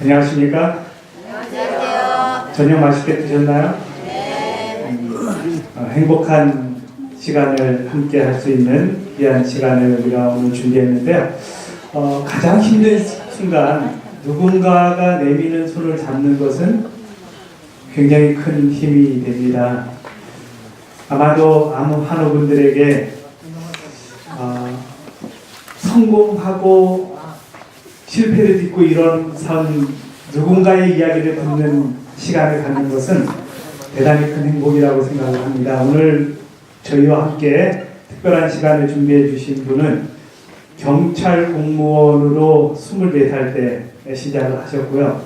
안녕하십니까? 안녕하세요. 저녁 맛있게 드셨나요? 네. 행복한 시간을 함께 할 수 있는 귀한 시간을 우리가 오늘 준비했는데요. 가장 힘든 순간 누군가가 내미는 손을 잡는 것은 굉장히 큰 힘이 됩니다. 아마도 한우분들에게 성공하고 실패를 딛고 일어선 누군가의 이야기를 듣는 시간을 갖는 것은 대단히 큰 행복이라고 생각을 합니다. 오늘 저희와 함께 특별한 시간을 준비해 주신 분은 경찰 공무원으로 24살 때 시작을 하셨고요.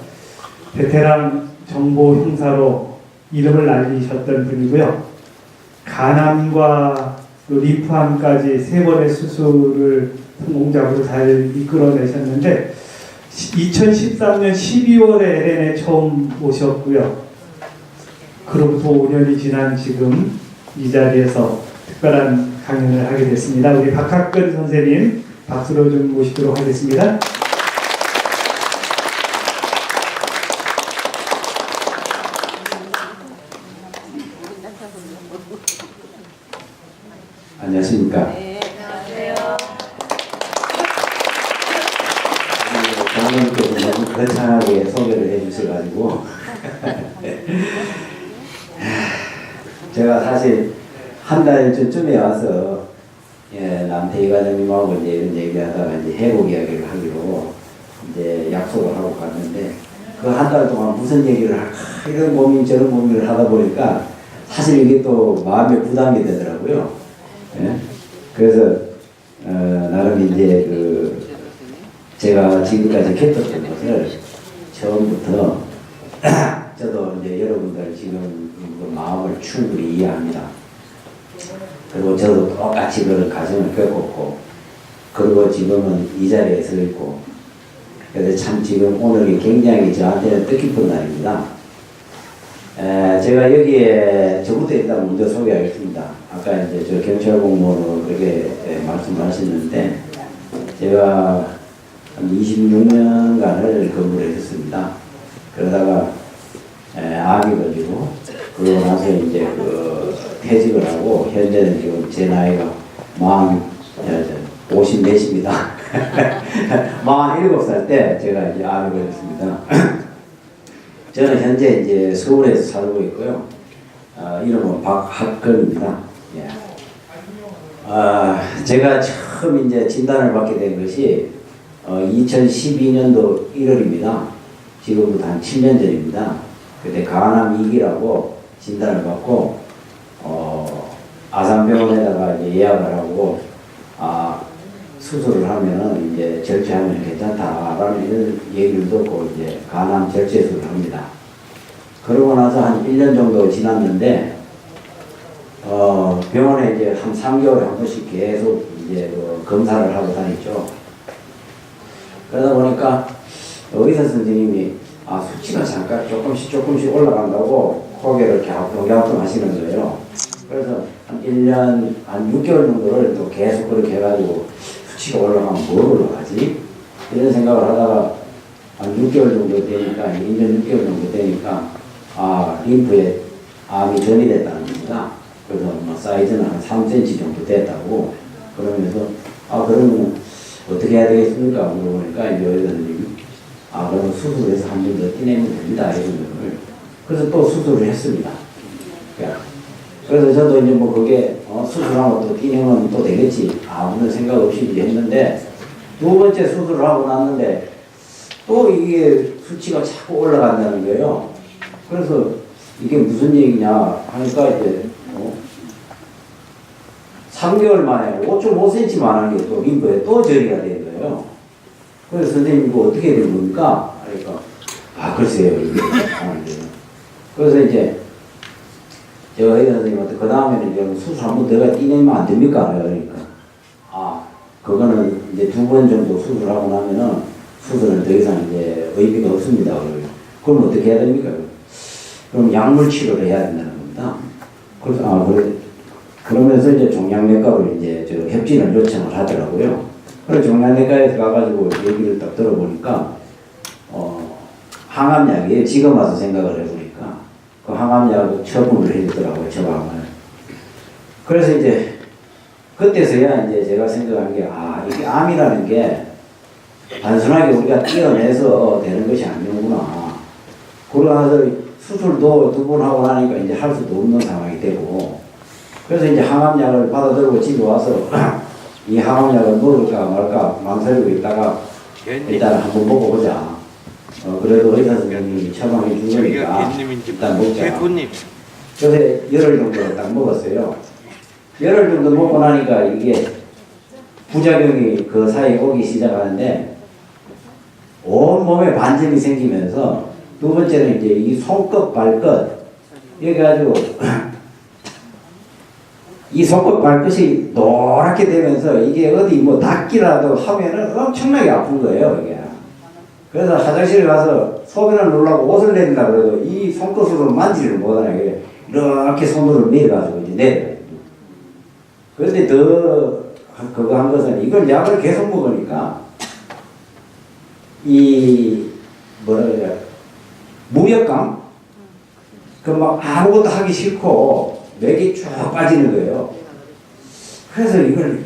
베테랑 정보 형사로 이름을 날리셨던 분이고요. 간암과 림프암까지 3번의 수술을 성공적으로 잘 이끌어내셨는데 2013년 12월에 LN에 처음 오셨고요. 그로부터 5년이 지난 지금 이 자리에서 특별한 강연을 하게 됐습니다. 우리 박학근 선생님 박수로 좀 모시도록 하겠습니다. 안녕하십니까? 네, 안녕하세요. 장관님께서 너무 거창하게 소개를 해주셔가지고 제가 사실 한 달 전쯤에 와서 남태희 과장님하고 이제 이런 얘기하다가 이제 해곡 이야기를 하기로 이제 약속을 하고 갔는데 그 한 달 동안 무슨 얘기를 할까 이런 고민 저런 고민을 하다 보니까 사실 이게 또 마음에 부담이 되더라고요. 그래서 나름 이제 제가 지금까지 겪었던 것을 처음부터 저도 이제 여러분들 지금 그 마음을 충분히 이해합니다. 그리고 저도 똑같이 그런 과정을 겪었고, 그리고 지금은 이 자리에 서 있고, 그래서 참 지금 오늘이 굉장히 저한테는 뜻깊은 날입니다. 제가 여기에 저부터 일단 먼저 소개하겠습니다. 아까 이제 저 경찰 공무원으로 그렇게 말씀하셨는데, 제가 한 26년간을 근무를 했었습니다. 그러다가 암이 걸리고, 그러고 나서 이제 퇴직을 하고, 현재는 지금 제 나이가 54입니다. 47살 때 제가 이제 암이 걸렸습니다. 저는 현재 이제 서울에서 살고 있고요. 이름은 박학근입니다. 예. 제가 처음 이제 진단을 받게 된 것이 2012년도 1월입니다. 지금부터 한 7년 전입니다. 그때 간암 2기라고 진단을 받고 아산병원에다가 이제 예약을 하고 수술을 하면은 이제 절제하면 괜찮다라는 이런 얘기를 듣고 이제 간암 절제술을 합니다. 그러고 나서 한 1년 정도 지났는데 병원에 이제 한 3개월에 한 번씩 계속 이제 검사를 하고 다녔죠. 그러다 보니까 의사 선생님이 수치가 잠깐 조금씩 올라간다고 고개를 갸우뚱갸우뚱 하시는 거예요. 그래서 한 1년, 한 6개월 정도를 또 계속 그렇게 해가지고 수치가 올라가면 뭘 올라가지? 이런 생각을 하다가 한 6개월 정도 되니까, 2년 6개월 정도 되니까, 림프에 암이 전이됐다는 겁니다. 그래서 뭐 사이즈는 한 3cm 정도 됐다고. 그러면서, 그러면 어떻게 해야 되겠습니까? 물어보니까, 이제 의사님이, 그러면 수술해서 한 번 더 떼내면 됩니다. 이런 걸. 그래서 또 수술을 했습니다. 그래서 저도 이제 뭐 그게 수술하고 또 떼내면 또 되겠지. 아무런 생각 없이 이제 했는데, 두 번째 수술을 하고 났는데, 또 이게 수치가 자꾸 올라간다는 거예요. 그래서 이게 무슨 얘기냐 하니까 이제 3개월 만에 5.5cm만한 게 또 림프에 또 저리가 된 거예요. 그래서 선생님 이거 어떻게 된 겁니까? 그러니까 글쎄요 이게 그래서 이제 제가 의사 선생님한테 그 다음에는 이제 수술 한 번 더 떼내면 안 됩니까? 그러니까 그거는 이제 2번 정도 수술하고 나면은 수술은 더 이상 이제 의미가 없습니다. 그럼 어떻게 해야 됩니까? 그럼 약물 치료를 해야 된다는 겁니다. 그래서 그러면서 이제 종양내과로 이제 협진을 요청을 하더라고요. 그래서 종양내과에 가가지고 얘기를 딱 들어보니까 항암약이에요. 지금 와서 생각을 해보니까 그 항암약을 처분을 해주더라고요. 처방을. 그래서 이제 그때서야 이제 제가 생각한 게 이게 암이라는 게 단순하게 우리가 띄어내서 되는 것이 아니구나. 그러고 나서 수술도 2번 하고 나니까 이제 할 수도 없는 상황이 되고, 그래서 이제 항암약을 받아들고 집에 와서 이 항암약을 먹을까 말까 망설이고 있다가 일단 한번 먹어보자. 그래도 의사 선생님이 처방해 준 거니까 일단 먹자. 그래서 열흘 정도 딱 먹었어요. 열흘 정도 먹고 나니까 이게 부작용이 그 사이에 오기 시작하는데 온몸에 반점이 생기면서, 두 번째는 이제 이 손끝 발끝 이렇게 가지고 이 손끝 발끝이 노랗게 되면서 이게 어디 뭐 닿기라도 하면은 엄청나게 아픈 거예요, 이게. 그래서 화장실에 가서 소변을 누르려고 옷을 내린다 그래도 이 손끝으로 만지를 못하네. 이렇게 손으로 내려가지고 이제 내려요. 그런데 더 그거 한 것은 이걸 약을 계속 먹으니까 이 뭐라 그래야, 무력감? 그 막 아무것도 하기 싫고 맥이 쭉 빠지는 거예요. 그래서 이걸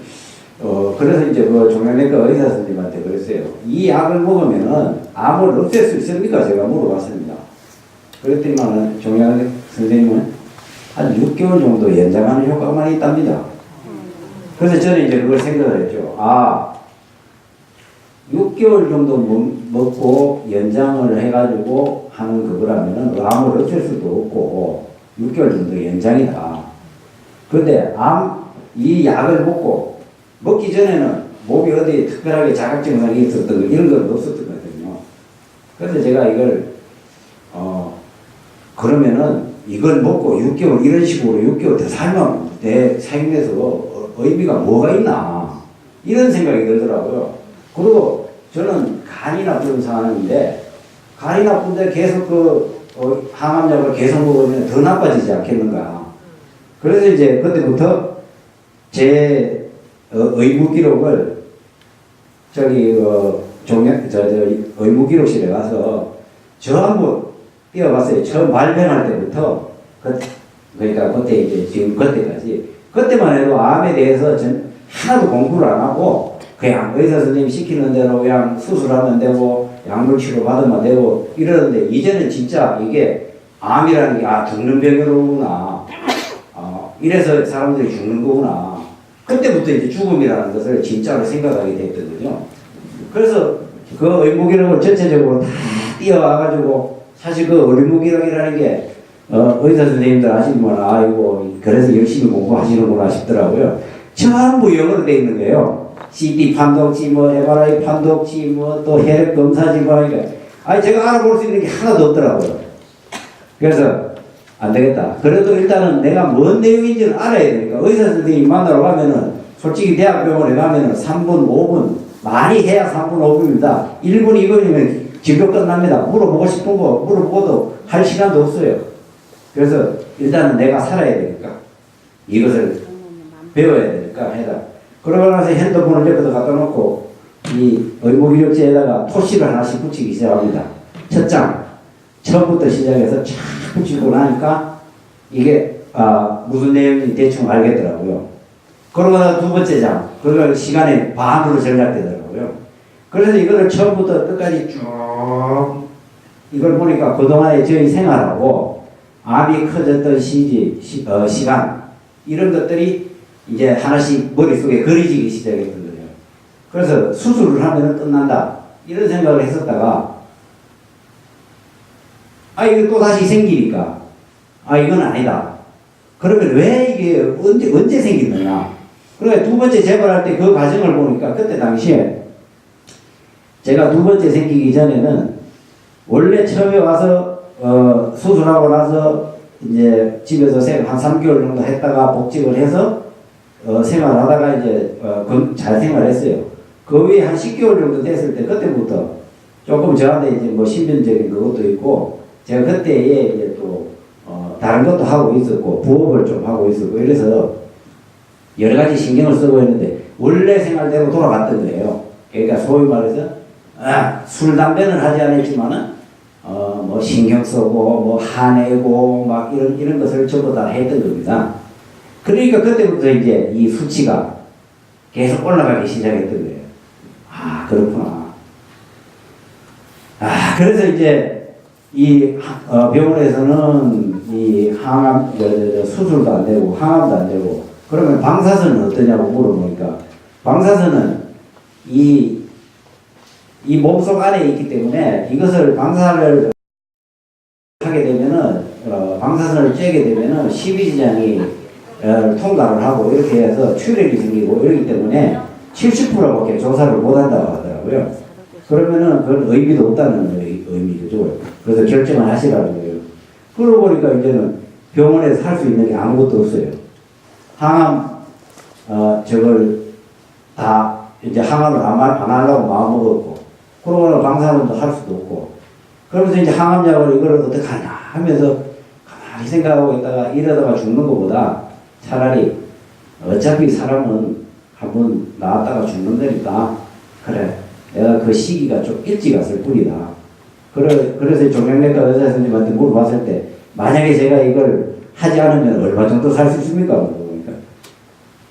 그래서 이제 그 종양내과 의사 선생님한테 그랬어요. 이 약을 먹으면은 암을 없앨 수 있습니까? 제가 물어봤습니다. 그랬더니만은 종양내과 선생님은 한 6개월 정도 연장하는 효과만 있답니다. 그래서 저는 이제 그걸 생각을 했죠. 6개월 정도 먹고 연장을 해가지고 하는 그거라면은 암을 어쩔 수도 없고 6개월 정도 연장이다. 그런데 이 약을 먹기 전에는 몸이 어디 특별하게 자각 증상이 있었던 거 이런 건 없었던 거거든요. 그래서 제가 이걸 그러면은 이걸 먹고 6개월 이런 식으로 6개월 더 살면 내 삶에서 의미가 뭐가 있나 이런 생각이 들더라고요. 그리고 저는 간이 나쁜 사람인데 간이 나쁜데 계속 항암약을 계속 먹으면 더 나빠지지 않겠는가. 그래서 이제 그때부터 제 의무기록을 의무기록실에 가서 저 한번 띄워봤어요. 처음 발병할 때부터 그러니까 그때 이제 지금 그때만 해도 암에 대해서 전 하나도 공부를 안 하고 그냥 의사 선생님 시키는 대로 그냥 수술하면 되고 약물 치료 받으면 되고 이러는데, 이제는 진짜 이게 암이라는 게 죽는 병이로구나. 이래서 사람들이 죽는 거구나. 그때부터 이제 죽음이라는 것을 진짜로 생각하게 됐거든요. 그래서 그 의무기록을 전체적으로 다 띄워와가지고, 사실 그 의무기록이라는 게 의사 선생님들 아시면 이거 그래서 열심히 공부하시는구나 싶더라고요. 전부 영어로 돼 있는 거예요. CT 판독지, MRI 판독지, 또 혈액 검사지, 제가 알아볼 수 있는 게 하나도 없더라고요. 그래서 안 되겠다. 그래도 일단은 내가 뭔 내용인지는 알아야 되니까, 의사 선생님 만나러 가면은 솔직히 대학병원에 가면은 3분, 5분, 많이 해야 3분, 5분입니다. 1분, 2분이면 진료 끝납니다. 물어보고 싶은 거 물어보고도 할 시간도 없어요. 그래서 일단은 내가 살아야 되니까 이것을 배워야 되니까 해라. 그러고 나서 핸드폰을 옆에다 갖다 놓고 이 의무기록지에다가 토시를 하나씩 붙이기 시작합니다. 첫 장 처음부터 시작해서 쫙 붙이고 나니까 이게 무슨 내용인지 대충 알겠더라고요. 그러고 나서 두 번째 장, 그걸 시간에 반으로 전략되더라고요. 그래서 이거를 처음부터 끝까지 쭉 이걸 보니까 그동안에 저희 생활하고 암이 커졌던 시간 이런 것들이 이제 하나씩 머릿속에 그려지기 시작했던 거예요. 그래서 수술을 하면 끝난다 이런 생각을 했었다가 이거 또 다시 생기니까 이건 아니다. 그러면 왜 이게 언제 생기느냐. 그러니까 두 번째 재발할 때 그 과정을 보니까 그때 당시에 제가 두 번째 생기기 전에는 원래 처음에 와서 수술하고 나서 이제 집에서 한 3개월 정도 했다가 복직을 해서 생활하다가 이제 잘 생활했어요. 그 위에 한 10개월 정도 됐을 때 그때부터 조금 저한테 이제 신변적인 그것도 있고 제가 그때에 이제 또 다른 것도 하고 있었고 부업을 좀 하고 있었고 이래서 여러 가지 신경을 쓰고 있는데 원래 생활대로 돌아갔던 거예요. 그러니까 소위 말해서 술 담배는 하지 않았지만은 뭐 신경 쓰고 뭐 화내고 막 이런 것을 전부 다 했던 겁니다. 그러니까 그때부터 이제 이 수치가 계속 올라가기 시작했던 거예요. 아, 그렇구나. 그래서 이제 이 병원에서는 이 항암 수술도 안 되고 항암도 안 되고, 그러면 방사선은 어떠냐고 물어보니까 방사선은 이 몸속 안에 있기 때문에 이것을 방사를 하게 되면은 방사선을 쬐게 되면은 십이지장이 통과를 하고 이렇게 해서 출혈이 생기고 이러기 때문에 70%밖에 조사를 못 한다고 하더라고요. 그러면은 그건 의미도 없다는 의미죠. 그래서 결정을 하시라는 거예요. 그러고 보니까 이제는 병원에서 할 수 있는 게 아무것도 없어요. 항암 저걸 다 이제 항암을 안 하려고 마음먹었고, 그러고는 방사선도 할 수도 없고, 그러면서 이제 항암약을 이걸 어떻게 하냐 하면서 가만히 생각하고 있다가 이러다가 죽는 것보다 차라리 어차피 사람은 한번 나왔다가 죽는 거니까 그래 내가 그 시기가 좀 일찍 왔을 뿐이다. 그래서 종양내과 의사 선생님한테 물어봤을 때 만약에 제가 이걸 하지 않으면 얼마 정도 살 수 있습니까? 그러니까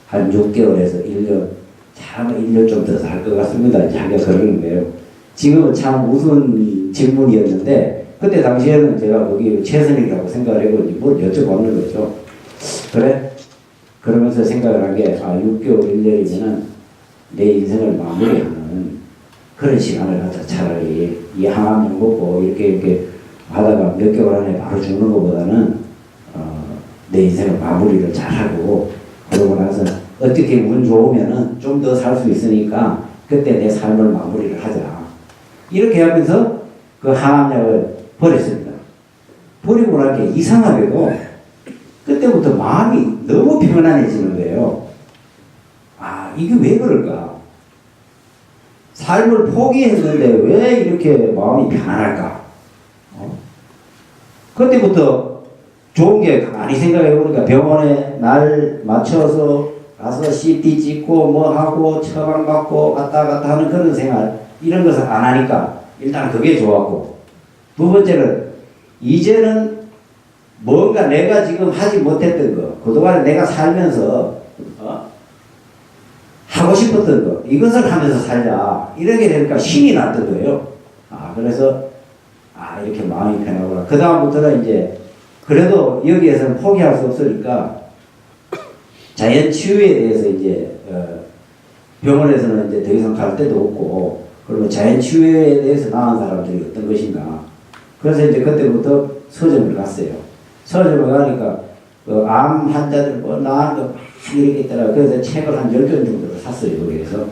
한 6개월에서 1년, 참 1년 좀 더 살 것 같습니다. 자기가 그러는 거예요. 지금은 참 우스운 질문이었는데 그때 당시에는 제가 거기 최선이라고 생각을 해보고 뭘 여쭤보는 거죠. 그래? 그러면서 생각을 한 게 6개월 1년이면은 내 인생을 마무리하는 그런 시간을 갖다 차라리 이 항암약 먹고 이렇게 하다가 몇 개월 안에 바로 죽는 것보다는 내 인생을 마무리를 잘하고 그러고 나서 어떻게 운 좋으면은 좀 더 살 수 있으니까 그때 내 삶을 마무리를 하자. 이렇게 하면서 그 항암약을 버렸습니다. 버리고 나니까 이상하게도 그때부터 마음이 너무 편안해지는 거예요. 이게 왜 그럴까? 삶을 포기했는데 왜 이렇게 마음이 편안할까? 그때부터 좋은 게 가만히 생각해보니까 병원에 날 맞춰서 가서 CT 찍고 뭐 하고 처방받고 갔다 하는 그런 생활, 이런 것을 안 하니까 일단 그게 좋았고, 두 번째는 이제는 뭔가 내가 지금 하지 못했던 거, 그동안 내가 살면서 하고 싶었던 거, 이것을 하면서 살자 이렇게 되니까 신이 났던 거예요. 그래서 이렇게 마음이 편하구나. 그 다음부터는 이제 그래도 여기에서는 포기할 수 없으니까 자연 치유에 대해서 이제 병원에서는 이제 더 이상 갈 데도 없고, 그리고 자연 치유에 대해서 나은 사람들이 어떤 것인가. 그래서 이제 그때부터 서점을 갔어요. 서점을 가니까 암 환자들 뭐 나은 거 이렇게 있더라고요. 그래서 책을 한 10권 정도를 샀어요. 거기에서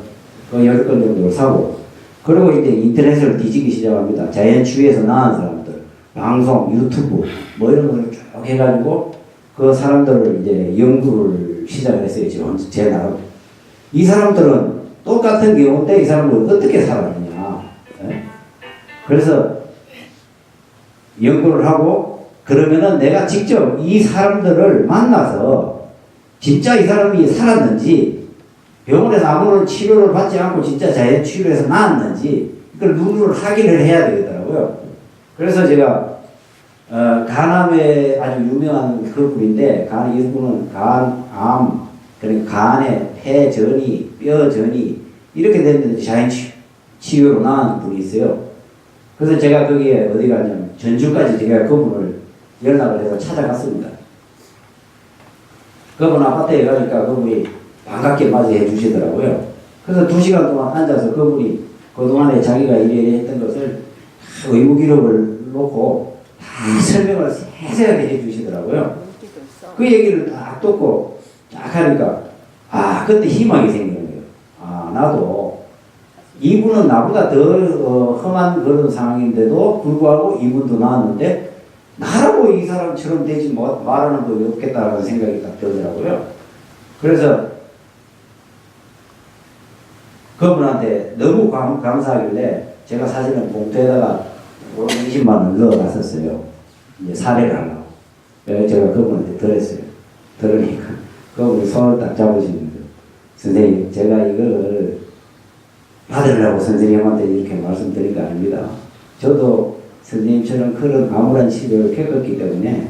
그 10권 정도를 사고, 그리고 이제 인터넷을 뒤지기 시작합니다. 자연 치유에서 나은 사람들, 방송, 유튜브 뭐 이런 것을 쭉 해가지고 그 사람들을 이제 연구를 시작을 했어요. 제 나름. 이 사람들은 똑같은 경우인데 이 사람을 어떻게 살았느냐. 그래서 연구를 하고, 그러면은 내가 직접 이 사람들을 만나서 진짜 이 사람이 살았는지, 병원에서 아무런 치료를 받지 않고 진짜 자연 치료에서 나았는지 이걸 눈으로 확인을 해야 되겠더라고요. 그래서 제가 간암에 아주 유명한 그분인데, 이분은 간암, 그러니까 간에 폐전이, 뼈전이 이렇게 됐는데 자연 치유로 나은 분이 있어요. 그래서 제가 거기에 어디 가냐면 전주까지 제가 그분을 연락을 해서 찾아갔습니다. 그분 아파트에 가니까 그분이 반갑게 맞이해 주시더라고요. 그래서 2시간 동안 앉아서 그분이 그동안에 자기가 이래 했던 것을 의무 기록을 놓고 다 설명을 세세하게 해 주시더라고요. 그 얘기를 딱 듣고 딱 하니까 그때 희망이 생기는 거예요. 나도 이분은 나보다 더 험한 그런 상황인데도 불구하고 이분도 나았는데 나라고 이 사람처럼 되지 말하는 거 없겠다라는 생각이 딱 들더라고요. 그래서 그분한테 너무 감사하길래 제가 사실은 봉투에다가 20만 원 넣어놨었어요. 이제 사례를 하려고. 그래서 제가 그분한테 드렸어요. 들으니까 그분이 손을 딱 잡으시는 거예요. 선생님, 제가 이걸 받으려고 선생님한테 이렇게 말씀드린 거 아닙니다. 저도 선생님처럼 그런 암울한 치료를 겪었기 때문에,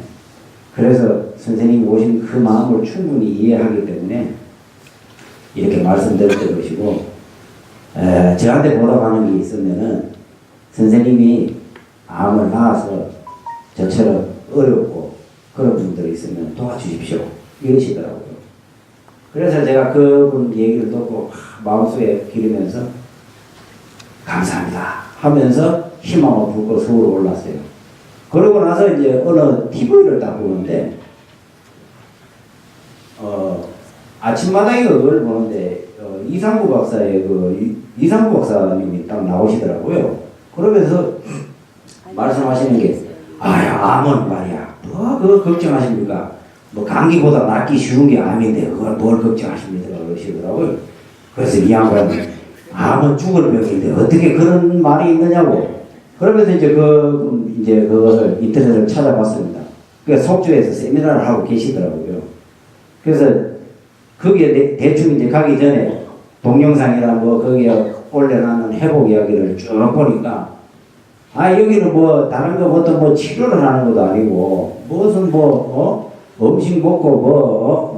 그래서 선생님이 오신 그 마음을 충분히 이해하기 때문에 이렇게 말씀드렸던 것이고, 저한테 보답하는 게 있으면은 선생님이 암을 낳아서 저처럼 어렵고 그런 분들이 있으면 도와주십시오, 이러시더라고요. 그래서 제가 그분 얘기를 듣고 마음속에 기르면서 감사합니다 하면서 희망을 품고 서울 올랐어요. 그러고 나서 이제 어느 TV를 딱 보는데 아침마당에 그걸 보는데 이상구 박사의 이상구 박사님이 딱 나오시더라고요. 그러면서 말씀하시는 게, 암은 말이야, 뭐 그거 걱정하십니까? 뭐 감기보다 낫기 쉬운 게 암인데 그걸 뭘 걱정하십니까? 그러시더라고요. 그래서 이 양반이 암은 죽을 병인데 어떻게 그런 말이 있느냐고. 그러면서 이제 그것을 인터넷을 찾아봤습니다. 그 속주에서 세미나를 하고 계시더라고요. 그래서 거기에 대충 이제 가기 전에 동영상이나 뭐 거기에 올려놓은 회복 이야기를 쭉 보니까, 여기는 뭐 다른 거 어떤 뭐 치료를 하는 것도 아니고 무슨 음식 먹고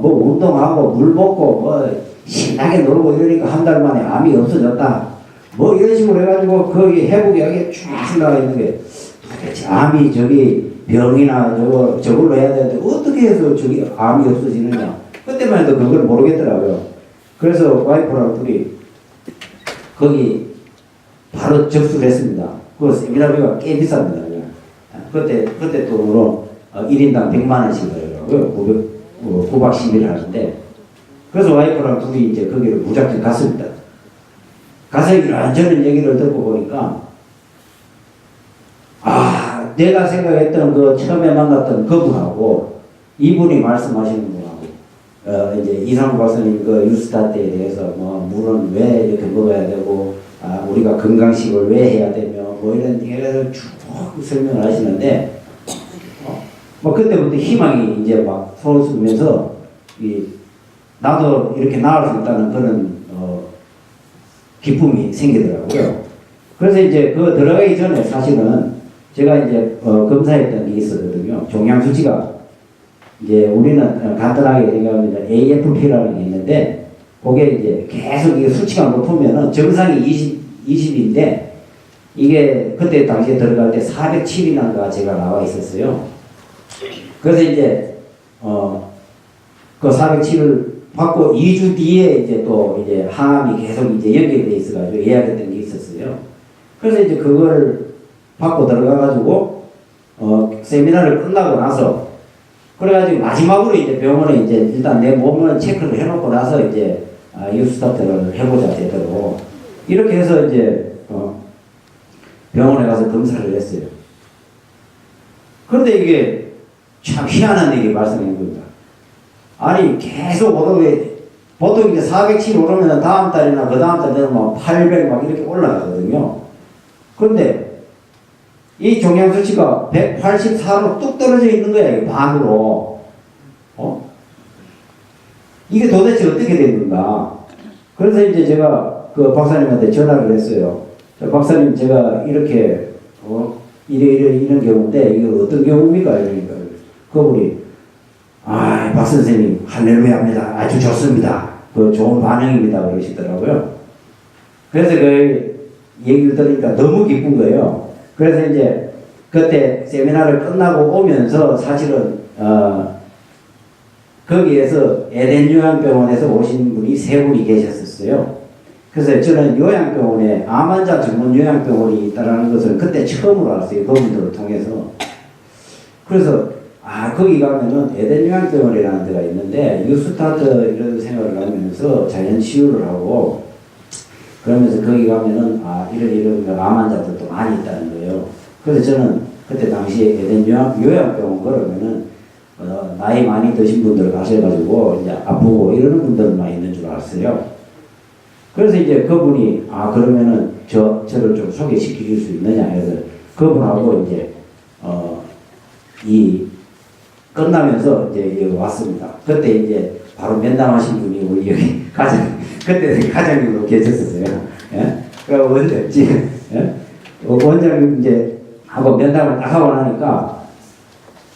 뭐 운동하고 물 먹고 뭐 신나게 놀고 이러니까 한 달 만에 암이 없어졌다, 뭐 이런 식으로 해가지고 거기 회복 이야기가 쭉 나와 있는 게, 도대체 암이 저기 병이나 저걸로 해야 되는데 어떻게 해서 저기 암이 없어지느냐, 그때만 해도 그걸 모르겠더라고요. 그래서 와이프랑 둘이 거기 바로 접수를 했습니다. 그 세미나비가 꽤 비쌉니다. 그때 돈으로 1인당 100만 원씩 하더라고요. 9박 10일 하는데. 그래서 와이프랑 둘이 이제 거기를 무작정 갔습니다. 가서 이런저런 얘기를 듣고 보니까, 내가 생각했던 그 처음에 만났던 그분하고 이분이 말씀하시는 분하고, 이제 이상구 박사님 그 유스타트에 대해서 뭐 물은 왜 이렇게 먹어야 되고, 우리가 건강식을 왜 해야 되며, 뭐 이런 얘기를 쭉 설명을 하시는데, 뭐 그때부터 희망이 이제 막 솟으면서, 나도 이렇게 나을 수 있다는 그런 기쁨이 생기더라고요. 그래서 이제 그 들어가기 전에 사실은 제가 이제 검사했던 게 있었거든요. 종양 수치가 이제 우리는 간단하게 생각하면 AFP라는 게 있는데, 그게 이제 계속 이게 수치가 높으면은 정상이 20인데 이게 그때 당시에 들어갈 때 407이나가 제가 나와 있었어요. 그래서 이제 그 407을 받고 2주 뒤에 이제 또 이제 항암이 계속 이제 연결돼 있어가지고 예약했던 게 있었어요. 그래서 이제 그걸 받고 들어가가지고 세미나를 끝나고 나서, 그래가지고 마지막으로 이제 병원에 이제 일단 내 몸을 체크를 해놓고 나서 이제 유스타트를 해보자 제대로, 이렇게 해서 이제 병원에 가서 검사를 했어요. 그런데 이게 참 희한한 일이 발생한 겁니다. 아니 계속 오르면, 보통 이제 407 오르면 다음 달이나 그 다음 달 되면 800 막 이렇게 올라가거든요. 그런데 이 종양 수치가 184로 뚝 떨어져 있는 거야, 반으로. 이게 도대체 어떻게 된 건가? 그래서 이제 제가 그 박사님한테 전화를 했어요. 박사님, 제가 이렇게 이런 경우인데 이거 어떤 경우입니까? 이러니까 그분이, 박 선생님 할렐루야입니다, 아주 좋습니다, 그 좋은 반응입니다, 그러시더라고요. 그래서 그 얘기를 들으니까 너무 기쁜 거예요. 그래서 이제 그때 세미나를 끝나고 오면서 사실은 거기에서 에덴 요양병원에서 오신 분이 3분이 계셨었어요. 그래서 저는 요양병원에 암 환자 전문 요양병원이 있다는 것을 그때 처음으로 알았어요, 그분들을 통해서. 그래서 거기 가면은 에덴 요양병원이라는 데가 있는데 유스타트 이런 생각을 하면서 자연 치유를 하고, 그러면서 거기 가면은 이런 암 환자들도 많이 있다는 거예요. 그래서 저는 그때 당시에 에덴 요양병원 그러면은 나이 많이 드신 분들 가셔가지고 이제 아프고 이러는 분들만 있는 줄 알았어요. 그래서 이제 그분이 그러면은 저를 좀 소개시켜 줄 수 있느냐 해서 그분하고 이제 끝나면서 이제 왔습니다. 그때 이제 바로 면담하신 분이 우리 여기 그때 과장님으로 계셨었어요. 예? 그 원장, 예? 원장님 이제 하고 면담을 딱 하고 나니까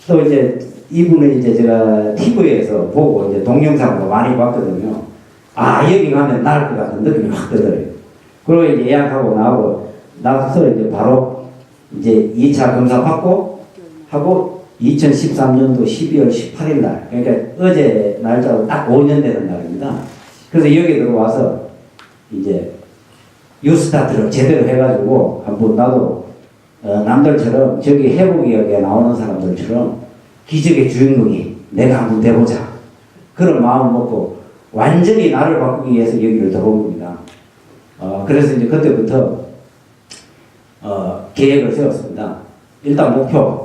또 이제 이분은 이제 제가 TV에서 보고 이제 동영상으로 많이 봤거든요. 아, 여기 가면 나을 것 같은 느낌이 확 들어요. 그리고 이제 예약하고 나와서 이제 바로 이제 2차 검사 받고 하고 2013년도 12월 18일 날, 그러니까 어제 날짜로 딱 5년 되는 날입니다. 그래서 여기 들어와서 이제 뉴스타트를 제대로 해가지고 한번 나도 남들처럼 저기 회복이역에 나오는 사람들처럼 기적의 주인공이 내가 한번 돼보자. 그런 마음 먹고 완전히 나를 바꾸기 위해서 여기를 들어온 겁니다. 그래서 이제 그때부터 계획을 세웠습니다. 일단 목표.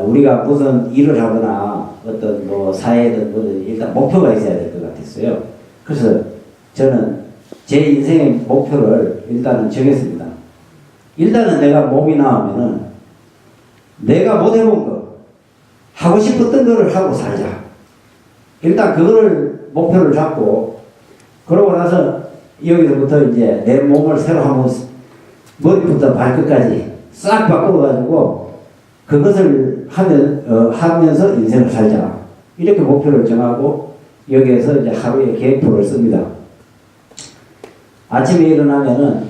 우리가 무슨 일을 하거나 어떤 뭐 사회든 뭐든 일단 목표가 있어야 될 것 같았어요. 그래서 저는 제 인생의 목표를 일단은 정했습니다. 일단은 내가 몸이 나오면은 내가 못 해본 거, 하고 싶었던 거를 하고 살자. 일단 그거를 목표를 잡고, 그러고 나서 여기서부터 이제 내 몸을 새로 한번 머리부터 발끝까지 싹 바꿔가지고 그것을 하면서 인생을 살자. 이렇게 목표를 정하고 여기에서 이제 하루에 계획표를 씁니다. 아침에 일어나면은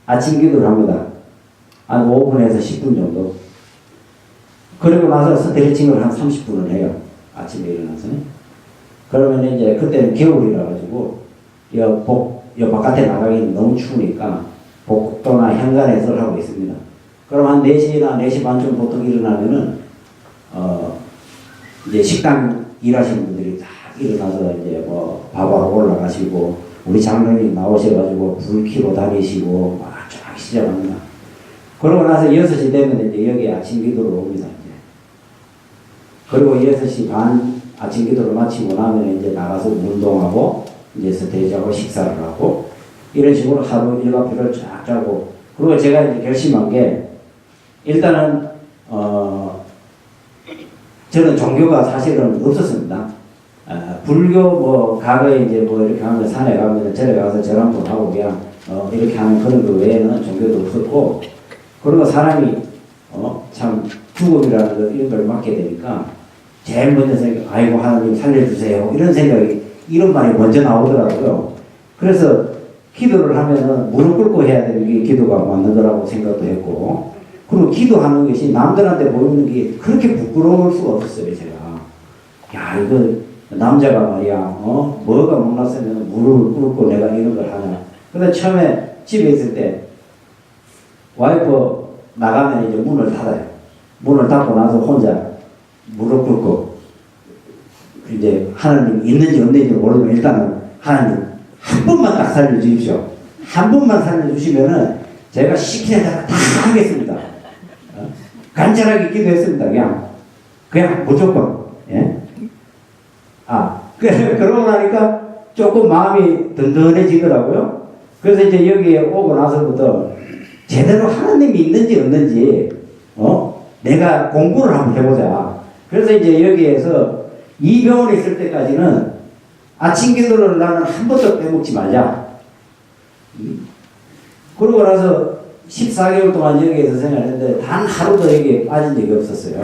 아침 기도를 합니다. 한 5분에서 10분 정도. 그리고 나서 스트레칭을 한 30분을 해요. 아침에 일어나서. 그러면 이제 그때는 겨울이라 가지고 여 바깥에 나가기는 너무 추우니까 복도나 현관에서 하고 있습니다. 그럼 한 4시나 4시 반쯤 보통 일어나면은 이제 식당 일하시는 분들이 다 일어나서 이제 뭐 밥하러 올라가시고 우리 장로님 나오셔가지고 불 켜고 다니시고 막 쫙 시작합니다. 그러고 나서 6시 되면 이제 여기 아침 기도를 옵니다. 이제. 그리고 6시 반 아침 기도를 마치고 나면 이제 나가서 운동하고 이제 스테이지하고 식사를 하고 이런 식으로 하루 일과표를 쫙 짜고, 그리고 제가 이제 결심한 게 일단은 저는 종교가 사실은 없었습니다. 불교 뭐 과거에 이제 뭐 이렇게 하면 산에 가면 절에 가서 절 한 번 하고 그냥 이렇게 하는 그런 거 외에는 종교도 없었고, 그리고 사람이 참 죽음이라는 거 이런 걸 맡게 되니까 제일 먼저 생각, 아이고 하나님 살려주세요 이런 생각이, 이런 말이 먼저 나오더라고요. 그래서 기도를 하면은 무릎 꿇고 해야 되는 게 기도가 맞는 거라고 생각도 했고, 그리고 기도하는 것이 남들한테 보이는 게 그렇게 부끄러울 수가 없었어요. 제가 야 이거 남자가 말이야 뭐가 못났으면 무릎을 꿇고 내가 이런 걸 하냐. 근데 처음에 집에 있을 때 와이프 나가면 이제 문을 닫아요. 문을 닫고 나서 혼자 무릎 꿇고 이제 하나님 있는지 없는지 모르면 일단은 하나님 한 번만 딱 살려주십시오. 한 번만 살려주시면은 제가 시키는 대로 다 하겠습니다. 간절하게 기도했습니다. 그냥 무조건. 예? 그러고 나니까 조금 마음이 든든해지더라고요. 그래서 이제 여기에 오고 나서부터 제대로 하나님이 있는지 없는지 내가 공부를 한번 해보자. 그래서 이제 여기에서 이 병원에 있을 때까지는 아침 기도를 나는 한 번도 빼먹지 말자. 그러고 나서 14개월 동안 여기에서 생활했는데 단 하루도 여기에 빠진 적이 없었어요.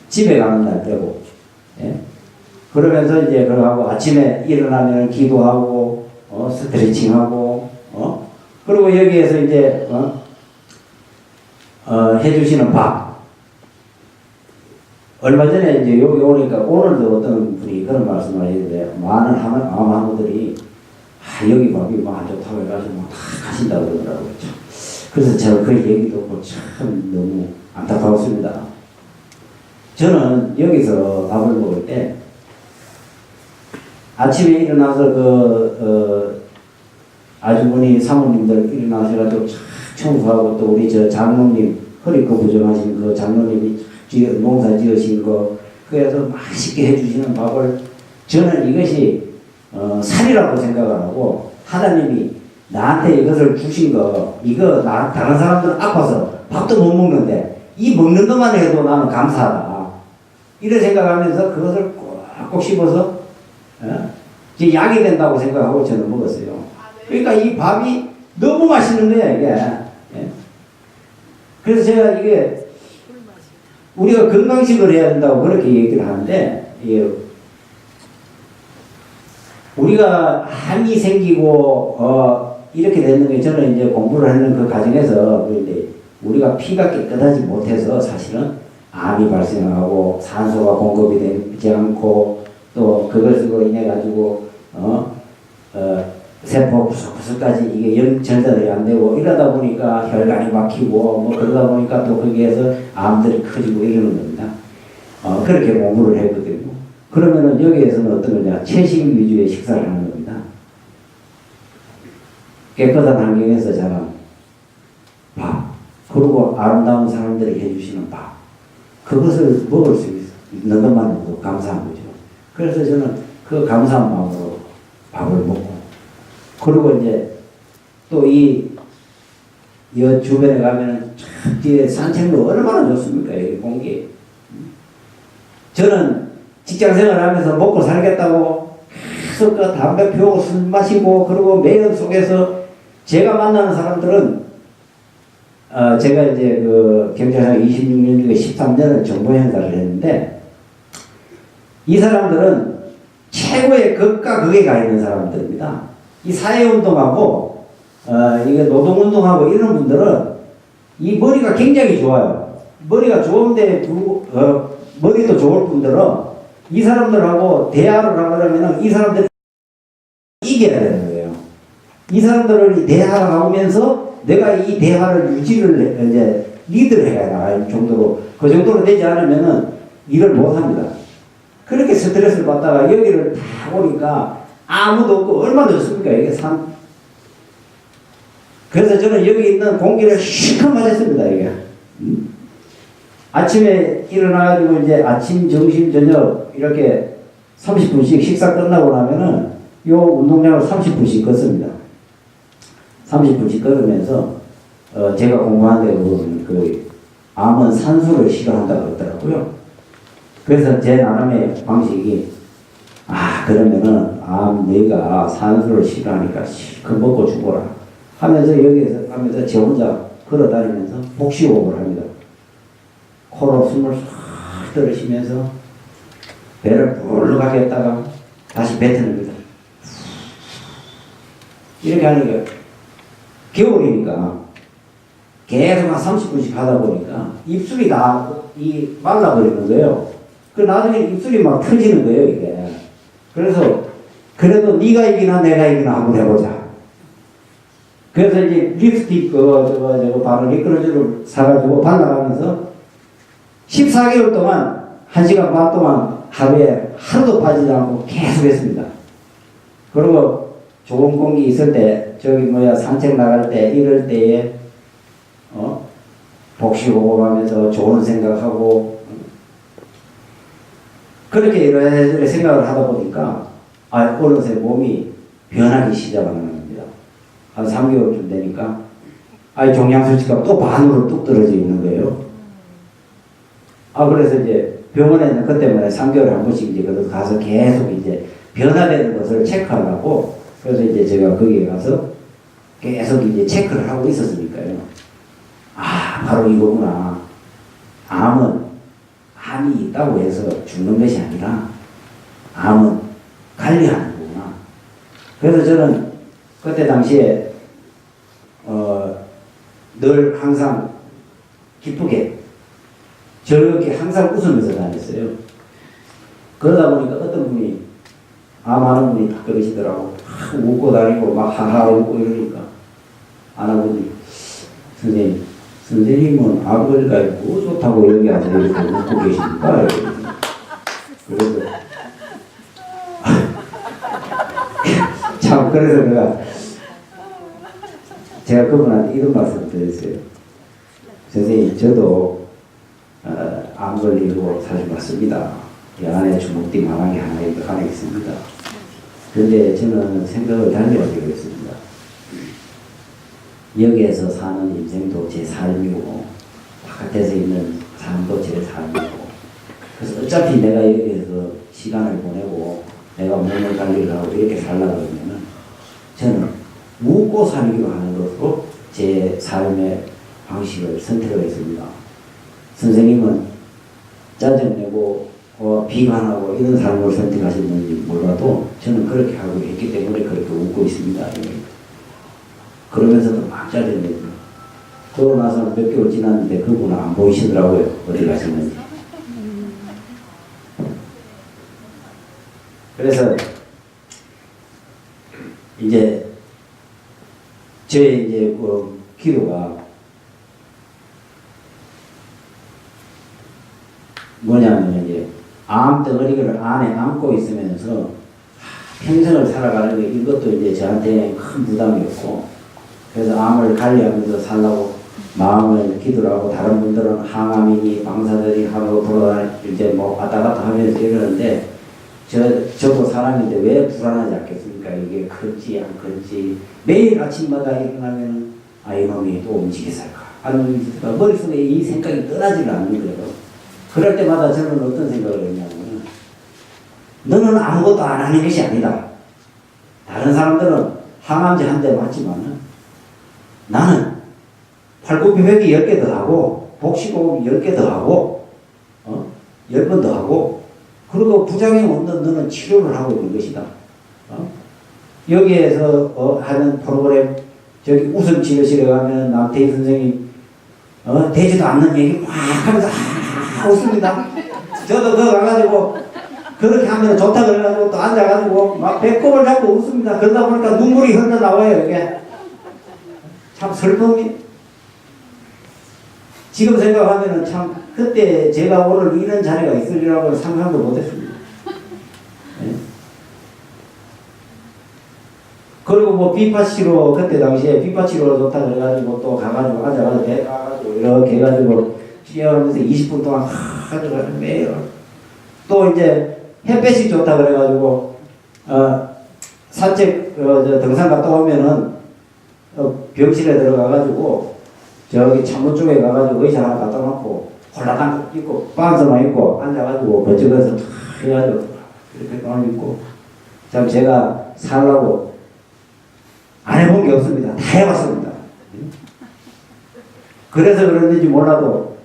집에 가는 날 빼고. 예? 그러면서 이제 그러고 아침에 일어나면 기도하고 스트레칭하고 그리고 여기에서 이제 해주시는 밥. 얼마 전에 이제 여기 오니까 오늘도 어떤 분이 그런 말씀을 하시는데 많은 아마들이 여기 밥이 뭐 안 좋다고 해가지고 다 가신다고 그러더라고요. 그래서 제가 그 얘기도 참 너무 안타까웠습니다. 저는 여기서 밥을 먹을 때 아침에 일어나서 아주머니 사모님들 일어나셔가지고 청소하고 또 우리 저 장로님 허리꺼 부정하신 그 장로님이 농사 지으신 거 그래서 맛있게 해주시는 밥을 저는 이것이 살이라고 생각을 하고 하나님이 나한테 이것을 주신 거 이거 다른 사람들은 아파서 밥도 못 먹는데 이 먹는 것만 해도 나는 감사하다 이런 생각하면서 그것을 꼭 씹어서 이제 약이 된다고 생각하고 저는 먹었어요. 그러니까 이 밥이 너무 맛있는 거야, 이게. 예? 그래서 제가 이게 우리가 건강식을 해야 된다고 그렇게 얘기를 하는데, 예, 우리가 암이 생기고, 이렇게 되는 게 저는 이제 공부를 하는 그 과정에서 이제 우리가 피가 깨끗하지 못해서 사실은 암이 발생하고 산소가 공급이 되지 않고 또 그것으로 인해 가지고 세포 구석구석까지 이게 연 전달이 안 되고 이러다 보니까 혈관이 막히고 뭐 그러다 보니까 또 거기에서 암들이 커지고 이러는 겁니다. 그렇게 공부를 했거든요. 그러면은 여기에서는 어떤 거냐, 채식 위주의 식사를 하는 겁니다. 깨끗한 환경에서 자란 밥, 그리고 아름다운 사람들이 해주시는 밥, 그것을 먹을 수 있는 것만으로도 감사한 거죠. 그래서 저는 그 감사한 마음으로 밥을 먹고, 그리고 이제 또 이 주변에 가면은 참 뒤에 산책로 얼마나 좋습니까? 이 공기. 저는 직장 생활하면서 먹고 살겠다고 계속 그 담배 피우고 술 마시고 그리고 매연 속에서 제가 만나는 사람들은 제가 이제 그 경찰상 26년 중에 13년을 정보 행사를 했는데 이 사람들은 최고의 극과 극에 가 있는 사람들입니다. 이 사회운동하고 이게 노동운동하고 이런 분들은 이 머리가 굉장히 좋아요. 머리가 좋은데 머리도 좋을 분들은 이 사람들하고 대화를 하려면 이 사람들이 이겨야 되는 거예요. 이 사람들을 대화를 하면서 내가 이 대화를 유지를 이제 리드를 해야 나갈 정도로, 그 정도로 되지 않으면은 일을 못 합니다. 그렇게 스트레스를 받다가 여기를 다 오니까 아무도 없고 얼마나 좋습니까? 이게 산. 그래서 저는 여기 있는 공기를 실컷 맞았습니다, 이게. 아침에 일어나가지고 이제 아침, 점심, 저녁 이렇게 30분씩 식사 끝나고 나면은 요 운동장을 30분씩 걷습니다. 30분씩 걸으면서 제가 공부하는데 그 암은 산소를 싫어한다고 그러더라고요. 그래서 제 나름의 방식이 그러면은 내가 산소를 싫어하니까 실컷 먹고 죽어라 하면서 여기에서 하면서 제 혼자 걸어다니면서 복식호흡을 합니다. 코로 숨을 싹 들이쉬면서 배를 불러가게 했다가 다시 뱉어냅니다. 이렇게 하는 거예요. 겨울이니까 계속 한 30분씩 하다 보니까 입술이 다 말라버리는 거예요. 그 나중에 입술이 막 터지는 거예요, 이게. 그래서 그래도 네가 이기나 내가 이기나 한번 해보자. 그래서 이제 립스틱 저거 바로 리크로즈를 사가지고 발라가면서 14개월 동안 1시간 반 동안 하루에 하루도 빠지지 않고 계속 했습니다. 그리고 좋은 공기 있을 때, 산책 나갈 때, 이럴 때에, 복식호흡하면서 좋은 생각하고, 그렇게 이런 생각을 하다 보니까, 어느새 몸이 변하기 시작하는 겁니다. 한 3개월쯤 되니까, 종양수치가 또 반으로 뚝 떨어져 있는 거예요. 그래서 이제 병원에는 그때문에 3개월에 한 번씩 이제 그래서 가서 계속 이제 변화되는 것을 체크하려고, 그래서 이제 제가 거기에 가서 계속 이제 체크를 하고 있었으니까요. 바로 이거구나. 암이 있다고 해서 죽는 것이 아니라 암은 관리하는 거구나. 그래서 저는 그때 당시에 늘 항상 기쁘게 즐겁게 항상 웃으면서 다녔어요. 그러다 보니까 어떤 분이 암하는 분이 딱 그러시더라고. 웃고 다니고 막 하하 웃고 이러니까 아나분이 선생님은 아버지가 뭐 좋다고 여기 와서 이렇게 웃고 계십니까? 그래서 참 그래서 제가 그분한테 이런 말씀을 드렸어요. 선생님, 저도 암 걸리고 사실 맞습니다. 이 안에 주먹띠만한 게 하나 있습니다. 그런데 저는 생각을 달리하기로 했습니다. 여기에서 사는 인생도 제 삶이고 바깥에서 있는 삶도 제 삶이고, 그래서 어차피 내가 여기에서 시간을 보내고 내가 몸을 관리를 하고 이렇게 살려고 그러면은 저는 묵고 살기로 하는 것으로 제 삶의 방식을 선택을 했습니다. 선생님은 짜증내고 비관하고 이런 삶을 선택하셨는지 몰라도 저는 그렇게 하고 했기 때문에 그렇게 웃고 있습니다. 그러면서도 막 짜증내고 그러고 나서 몇 개월 지났는데 그분은 안 보이시더라고요. 어디 가시는지. 그래서 이제 저의 이제 그 기도가 뭐냐면 이제 암덩어리를 안에 안고 있으면서 평생을 살아가는 게 이것도 이제 저한테 큰 부담이었고, 그래서 암을 관리하면서 살라고 마음을 기도를 하고, 다른 분들은 항암이니 방사들이 하고 돌아다니 이제 뭐 왔다 갔다 하면서 이러는데 저도 사람인데 왜 불안하지 않겠습니까? 이게 큰지 안 큰지 매일 아침마다 일어나면 이놈이 또 움직였을까 안 움직였을까 머릿속에 이 생각이 떠나지를 않는 거예요. 그럴 때마다 저는 어떤 생각을 했냐면, 너는 아무것도 안 하는 것이 아니다. 다른 사람들은 항암제 한 대 맞지만 나는 팔굽혀펴기 10개 더 하고 복식호흡 10개 더 하고 10번 더 하고, 그리고 부작용 없는 너는 치료를 하고 있는 것이다. 여기에서 하는 프로그램, 저기 웃음치료실에 가면 남태희 선생님 되지도 않는 얘기 막 하면서 웃습니다. 저도 거 가가지고 그렇게 하면 좋다 그래가지고 또 앉아가지고 막 배꼽을 잡고 웃습니다. 그러다 보니까 눈물이 흘러나와요. 이게 참 슬픔이. 지금 생각하면은 참 그때 제가 오늘 이런 자리가 있으리라고 상상도 못했습니다. 네. 그리고 뭐 비파치로 그때 당시에 비파치로 좋다 그래가지고 또 가가지고 앉아가지고 배 가가지고 이렇게 해가지고 치료하면서 20분 동안 가져가는 매일 또 이제 햇볕이 좋다 그래가지고 산책 등산 갔다 오면은 병실에 들어가가지고 저기 창문 쪽에 가가지고 의자 하나 갖다 놓고 홀라당 입고 반스만 입고 앉아가지고 버쩍어서 해가지고 이렇게 돈 입고, 참 제가 살라고 안 해본 게 없습니다. 다 해봤습니다. 그래서 그런지 몰라도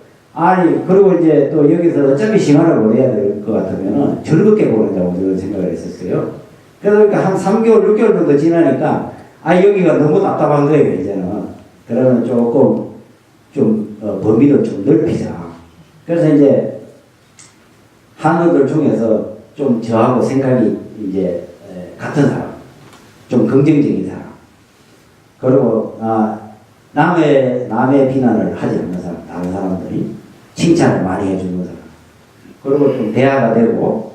그리고 이제 또 여기서 어차피 시간을 보내야 될 것 같으면은 즐겁게 보내자고 저는 생각을 했었어요. 그러니까 한 3개월, 6개월 정도 지나니까 여기가 너무 답답한 거예요, 이제는. 그러면 조금 좀 범위를 좀 넓히자. 그래서 이제 한국들 중에서 좀 저하고 생각이 이제 같은 사람, 좀 긍정적인 사람, 그리고 남의 비난을 하지 않는 사람, 다른 사람들이 칭찬을 많이 해주는 사람, 그리고 좀 대화가 되고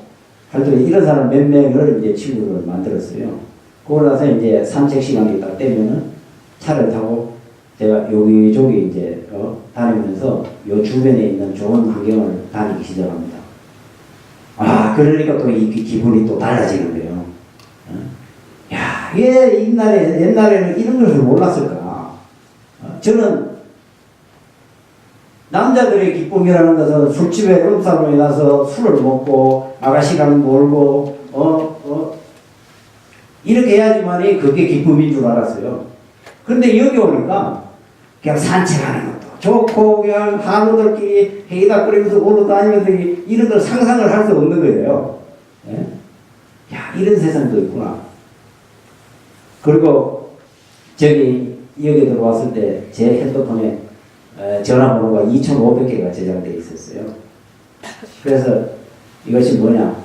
하여튼 이런 사람 몇 명을 이제 친구를 만들었어요. 그러고 나서 이제 산책 시간이 딱 되면은 차를 타고 제가 여기저기 이제 다니면서 요 주변에 있는 좋은 환경을 다니기 시작합니다. 그러니까 또 이 기분이 또 달라지는 거예요. 야, 옛날에는 이런 것을 몰랐을까? 저는 남자들의 기쁨이라는 것은 술집에 룸사롱에 가서 술을 먹고 아가씨랑 놀고 이렇게 해야지만이 그게 기쁨인 줄 알았어요. 그런데 여기 오니까 그냥 산책하는 것도 좋고, 그냥 한우들끼리 회의다 끓이면서 올라다니면서 이런 걸 상상을 할 수 없는 거예요. 예? 야, 이런 세상도 있구나. 그리고 여기 들어왔을 때 제 핸드폰에 전화번호가 2,500개가 저장되어 있었어요. 그래서 이것이 뭐냐,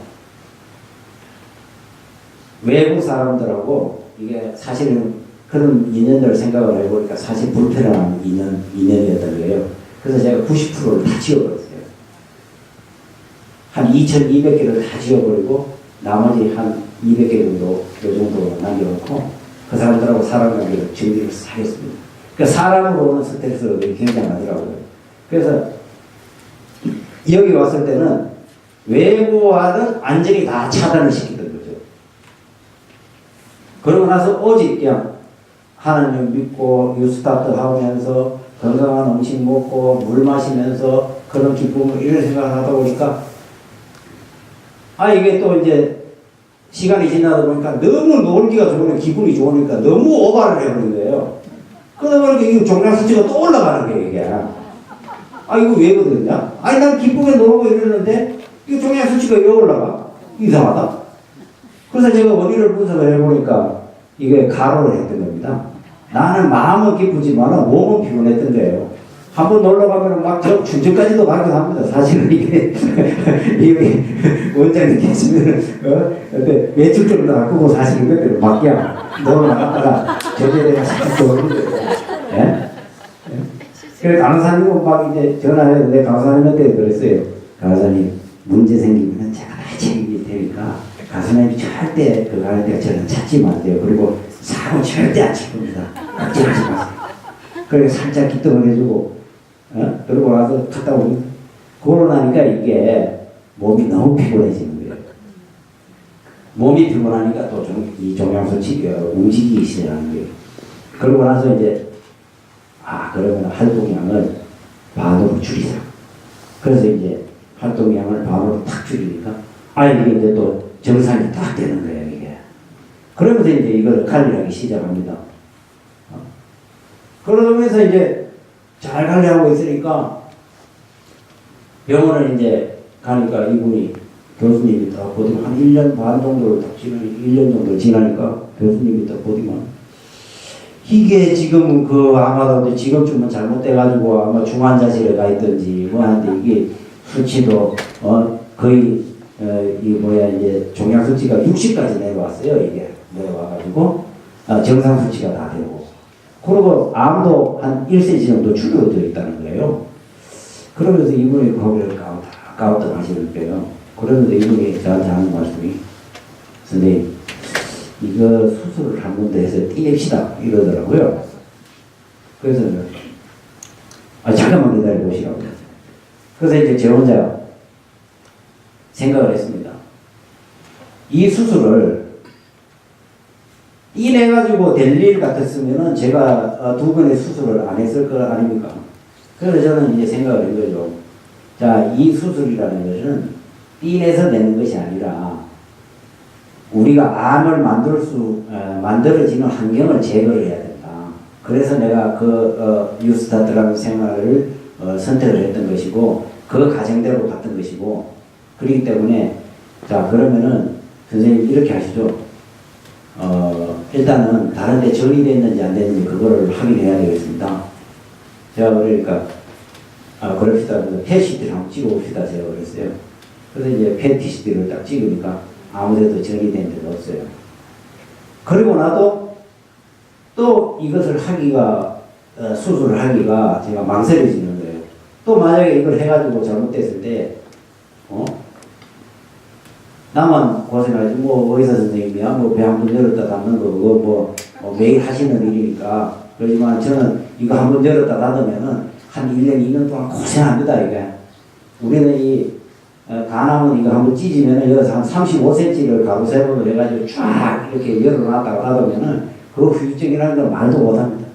외국 사람들하고 이게 사실은 그런 인연들을 생각을 해보니까 사실 불편한 인연이었던 거예요. 그래서 제가 90%를 다 지워버렸어요. 한 2,200개를 다 지워버리고 나머지 한 200개 정도, 요 정도 남겨놓고 그 사람들하고 사람 관계를 정리를 하겠습니다. 그러니까 사람으로 오는 스트레스가 굉장하더라고요. 그래서 여기 왔을 때는 외부와는 완전히 다 차단을 시키던 거죠. 그러고 나서 오직 그냥 하나님 믿고 뉴스타트 하면서 건강한 음식 먹고 물 마시면서 그런 기쁨을 이런 생각을 하다 보니까 이게 또 이제 시간이 지나다 보니까 너무 놀기가 좋으니까 기분이 좋으니까 너무 오바를 해버린 거예요. 그러다 보니까 이 종양 수치가 또 올라가는 거예요, 이게. 아, 이거 왜 그러냐? 아니, 난 기쁘게 놀고 이러는데, 이 종양 수치가 왜 올라가? 이상하다. 그래서 제가 원인을 분석을 해보니까, 이게 가로를 했던 겁니다. 나는 마음은 기쁘지만 몸은 피곤했던 거예요. 한번 놀러 가면 막 저 춘천까지도 가기도 합니다. 사실은 이게, 이게 원장님 계시면, 매출 좀 나쁘고 사실은 그때로 막 그냥 놀러 나갔다가 저녁에 살짝 오는 거예요. 예? 그래서 강사님은 막 이제 전화해서 내 강사님한테 그랬어요. 강사님, 문제 생기면 제가 다 책임질 테니까 가수님이 절대 그거 할 때 저는 찾지 마세요. 그리고 사고 절대 안 칠 겁니다. 걱정하지 마세요. 그리고 살짝 기똥을 해주고, 그러고 나서 갔다 오면, 그러고 나니까 이게 몸이 너무 피곤해지는 거예요. 몸이 피곤하니까 또 이 종양소치가 움직이기 시작하는 거예요. 그러고 나서 이제, 그러면 활동량을 반으로 줄이자. 그래서 이제 활동량을 반으로 탁 줄이니까, 이게 이제 또 정상이 딱 되는 거예요, 이게. 그러면서 이제 이걸 관리하기 시작합니다. 그러면서 이제 잘 관리하고 있으니까 병원을 이제 가니까 이분이 교수님이 딱 보더니 한 1년 반 정도를 딱 지나니, 1년 정도 지나니까 교수님이 딱 보더니 이게 지금 아마도 지금쯤은 잘못돼가지고 아마 중환자실에 가 있든지 뭐 하는데 이게 수치도 거의 이제 종양 수치가 60까지 내려왔어요. 이게 내려와가지고 정상 수치가 다 되고 그리고 암도 한 1cm 정도 줄어져 있다는 거예요. 그러면서 이분이 거기를 까웠다 하시는 거예요. 그러면서 이분이 저한테 하는 말씀이 선생님 이거 수술을 한 번 더 해서 떼냅시다 이러더라고요. 그래서 잠깐만 기다려 보시라고. 그래서 이제 제 혼자 생각을 했습니다. 이 수술을 떼내가지고 될 일 같았으면은 제가 두 번의 수술을 안 했을 거 아닙니까? 그래서 저는 이제 생각을 한 거죠. 자, 이 수술이라는 것은 떼내서 내는 것이 아니라 우리가 암을 만들어지는 환경을 제거를 해야 된다. 그래서 내가 유스타트라는 생활을 선택을 했던 것이고, 그 과정대로 갔던 것이고, 그렇기 때문에, 자, 그러면은, 선생님 이렇게 하시죠. 일단은 다른 데 정리됐는지 안 됐는지 그거를 확인해야 되겠습니다. 제가 그러니까, 그럽시다. PET-CT를 한번 찍어봅시다. 제가 그랬어요. 그래서 이제 PET-CT를 딱 찍으니까, 아무데도 정리된 데가 없어요. 그리고 나도 또 이것을 수술을 하기가 제가 망설여지는 거예요. 또 만약에 이걸 해가지고 잘못됐을 때, 나만 고생하지, 의사 선생님이야, 배 한 번 열었다 닫는 거, 그거 매일 하시는 일이니까. 그렇지만 저는 이거 한 번 열었다 닫으면은 한 1년, 2년 동안 고생합니다, 이게. 우리는 간암은 이거 한번 찢으면은 여기서 한 35cm를 가로 세로로 해가지고 쫙 이렇게 열어놨다가 닫으면은 그 후유증이라는 건 말도 못합니다.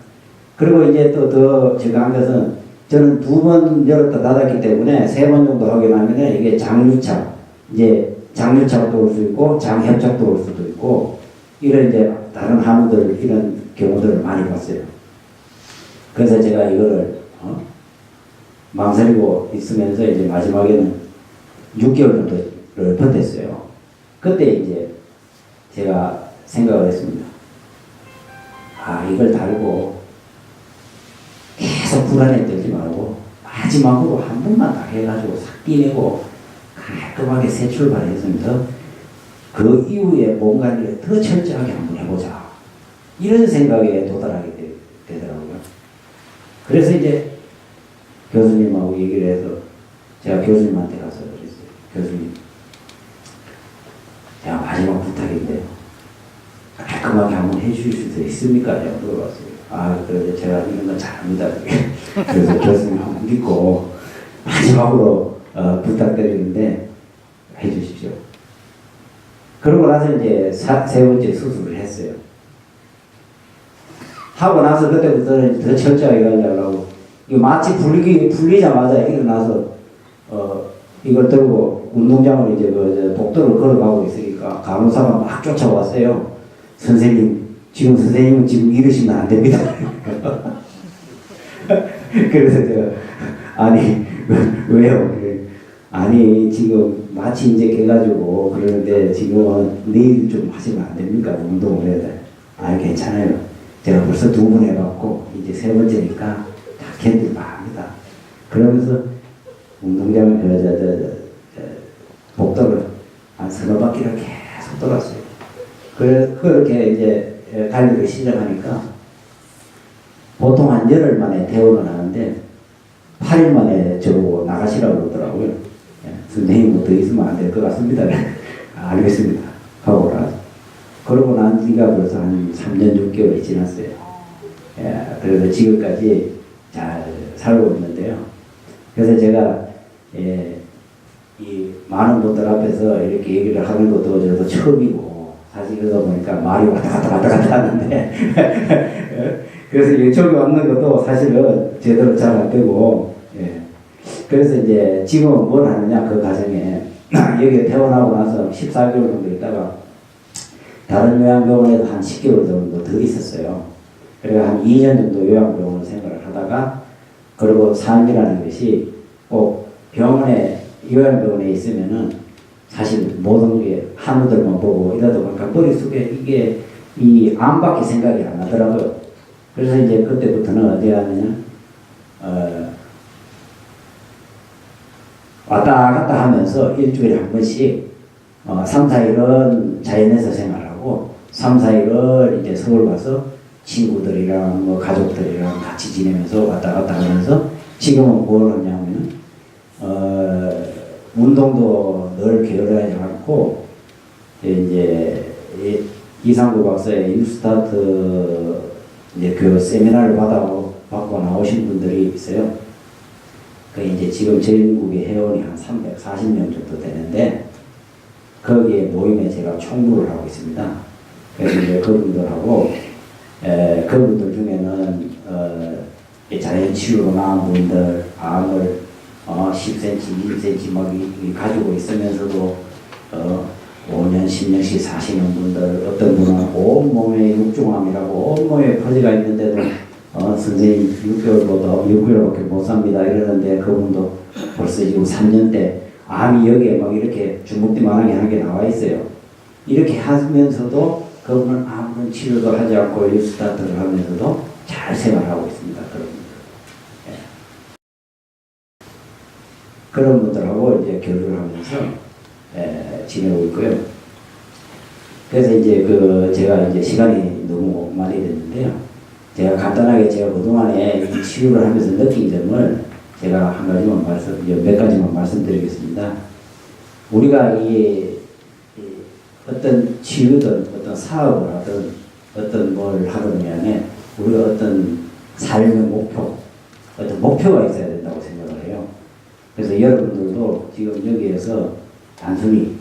그리고 이제 또 더 제가 한 것은 저는 2번 열었다 닫았기 때문에 3번 정도 하게 나면은 이게 장유착, 이제 장유착도 올 수 있고 장협착도 올 수도 있고 이런 이제 다른 항우들 이런 경우들을 많이 봤어요. 그래서 제가 이거를 망설이고 있으면서 이제 마지막에는 6개월 정도를 버텼어요. 그때 이제 제가 생각을 했습니다. 이걸 달고 계속 불안에 떨지 말고 마지막으로 한 번만 딱 해가지고 싹 떼내고 깔끔하게 새 출발했으면서 그 이후에 몸 관리를 더 철저하게 한번 해보자. 이런 생각에 도달하게 되더라고요. 그래서 이제 교수님하고 얘기를 해서 제가 교수님한테 가서 그랬어요. 교수님, 제가 마지막 부탁인데요. 깔끔하게 한번 해주실 수 있습니까? 제가 물어봤어요. 그래서 제가 이런 건 잘합니다. 그래서 교수님 한번 믿고 마지막으로 부탁드리는데 해주십시오. 그러고 나서 이제 세 번째 수술을 했어요. 하고 나서 그때부터는 더 철저하게 관리하려고 마치 풀리자마자 일어나서 이걸 들고 운동장으로 이제 그 복도를 걸어가고 있으니까 간호사가 막 쫓아왔어요. 선생님, 지금 선생님은 지금 이러시면 안 됩니다. 그래서 제가 아니 왜요? 아니 지금 마치 이제 깨가지고 그러는데 지금은 내일 좀 하시면 안 됩니까? 운동을 해야 돼. 아니 괜찮아요. 제가 벌써 2번 해봤고 이제 3번째니까 다 견딜만 합니다. 그러면서 운동장을 복도를 한 3바퀴를 계속 돌았어요. 그렇게 이제 달리기 시작하니까 보통 한 열흘 만에 퇴원을 하는데 8일 만에 저보고 나가시라고 그러더라고요. 예, 선생님 뭐 더 있으면 안 될 것 같습니다. 알겠습니다. 하고 나서 그러고 난 지가 벌써 한 3년 6개월이 지났어요. 예, 그래서 지금까지 잘 살고 있는데요. 그래서 제가 이 많은 분들 앞에서 이렇게 얘기를 하는 것도 저도 처음이고 사실 그러다 보니까 말이 왔다 갔다 하는데 그래서 이쪽에 왔는 것도 사실은 제대로 잘 안 되고 그래서 이제 지금은 뭘 하느냐 그 과정에 여기에 퇴원하고 나서 14개월 정도 있다가 다른 요양병원에도 한 10개월 정도 더 있었어요. 그래서 한 2년 정도 요양병원을 생활을 하다가 그리고 삶이라는 것이 꼭 병원에 요양병원에 있으면은 사실 모든 게 한우들만 보고 이러다 보니까 머릿속에 이게 이 암밖에 생각이 안 나더라고요. 그래서 이제 그때부터는 어디 하느냐 왔다 갔다 하면서 일주일에 한 번씩 3, 4일은 자연에서 생활하고 3, 4일을 이제 서울 가서 친구들이랑 뭐 가족들이랑 같이 지내면서 왔다 갔다 하면서 지금은 뭘 하냐면 운동도 늘 게으르지 않고 이제 이상구 박사의 뉴스타트 이제 그 세미나를 받고 나오신 분들이 있어요. 그 이제 지금 전국의 회원이 한 340명 정도 되는데 거기에 모임에 제가 총무를 하고 있습니다. 그래서 이제 그분들하고 그분들 중에는 자연 치유로 나온 분들 암을 10cm, 20cm 막 가지고 있으면서도 5년, 10년씩 사시는 분들, 어떤 분은 온몸에 육중암이라고 온몸에 퍼지가 있는데도 선생님 6개월밖에 못 삽니다 이러는데 그분도 벌써 지금 3년대 암이 여기에 막 이렇게 주먹띠만하게 하는 게 나와 있어요. 이렇게 하면서도 그분은 아무런 치료도 하지 않고 뉴스타트를 하면서도 잘 생활하고 있습니다. 그런 분들하고 이제 교류를 하면서 지내고 있고요. 그래서 이제 제가 이제 시간이 너무 많이 됐는데요. 제가 간단하게 제가 그동안에 이 치유를 하면서 느낀 점을 제가 한 가지만 몇 가지만 말씀드리겠습니다. 우리가 이 어떤 치유든 어떤 사업을 하든 어떤 뭘 하든 간에 우리가 어떤 삶의 목표, 어떤 목표가 있어야 된다고 생각을 해요. 그래서 여러분들도 지금 여기에서 단순히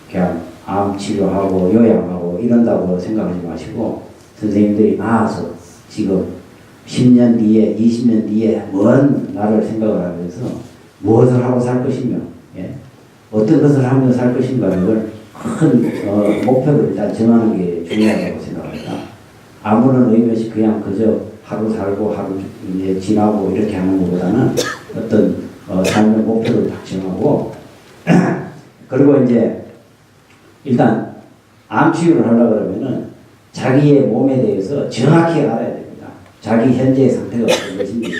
그냥 암 치료하고 요양하고 이런다고 생각하지 마시고 선생님들이 나와서 지금 10년 뒤에 20년 뒤에 먼 날을 생각을 하면서 무엇을 하고 살 것이며 어떤 것을 하면서 살 것인가를 큰 목표를 일단 정하는 게 중요하다고 생각합니다. 아무런 의미 없이 그냥 그저 하루 살고 하루 이제 지나고 이렇게 하는 것보다는 어떤 삶의 목표를 딱 정하고 그리고 이제 일단 암 치유를 하려고 그러면은 자기의 몸에 대해서 정확히 알아야 됩니다. 자기 현재의 상태가 어떤 것인지.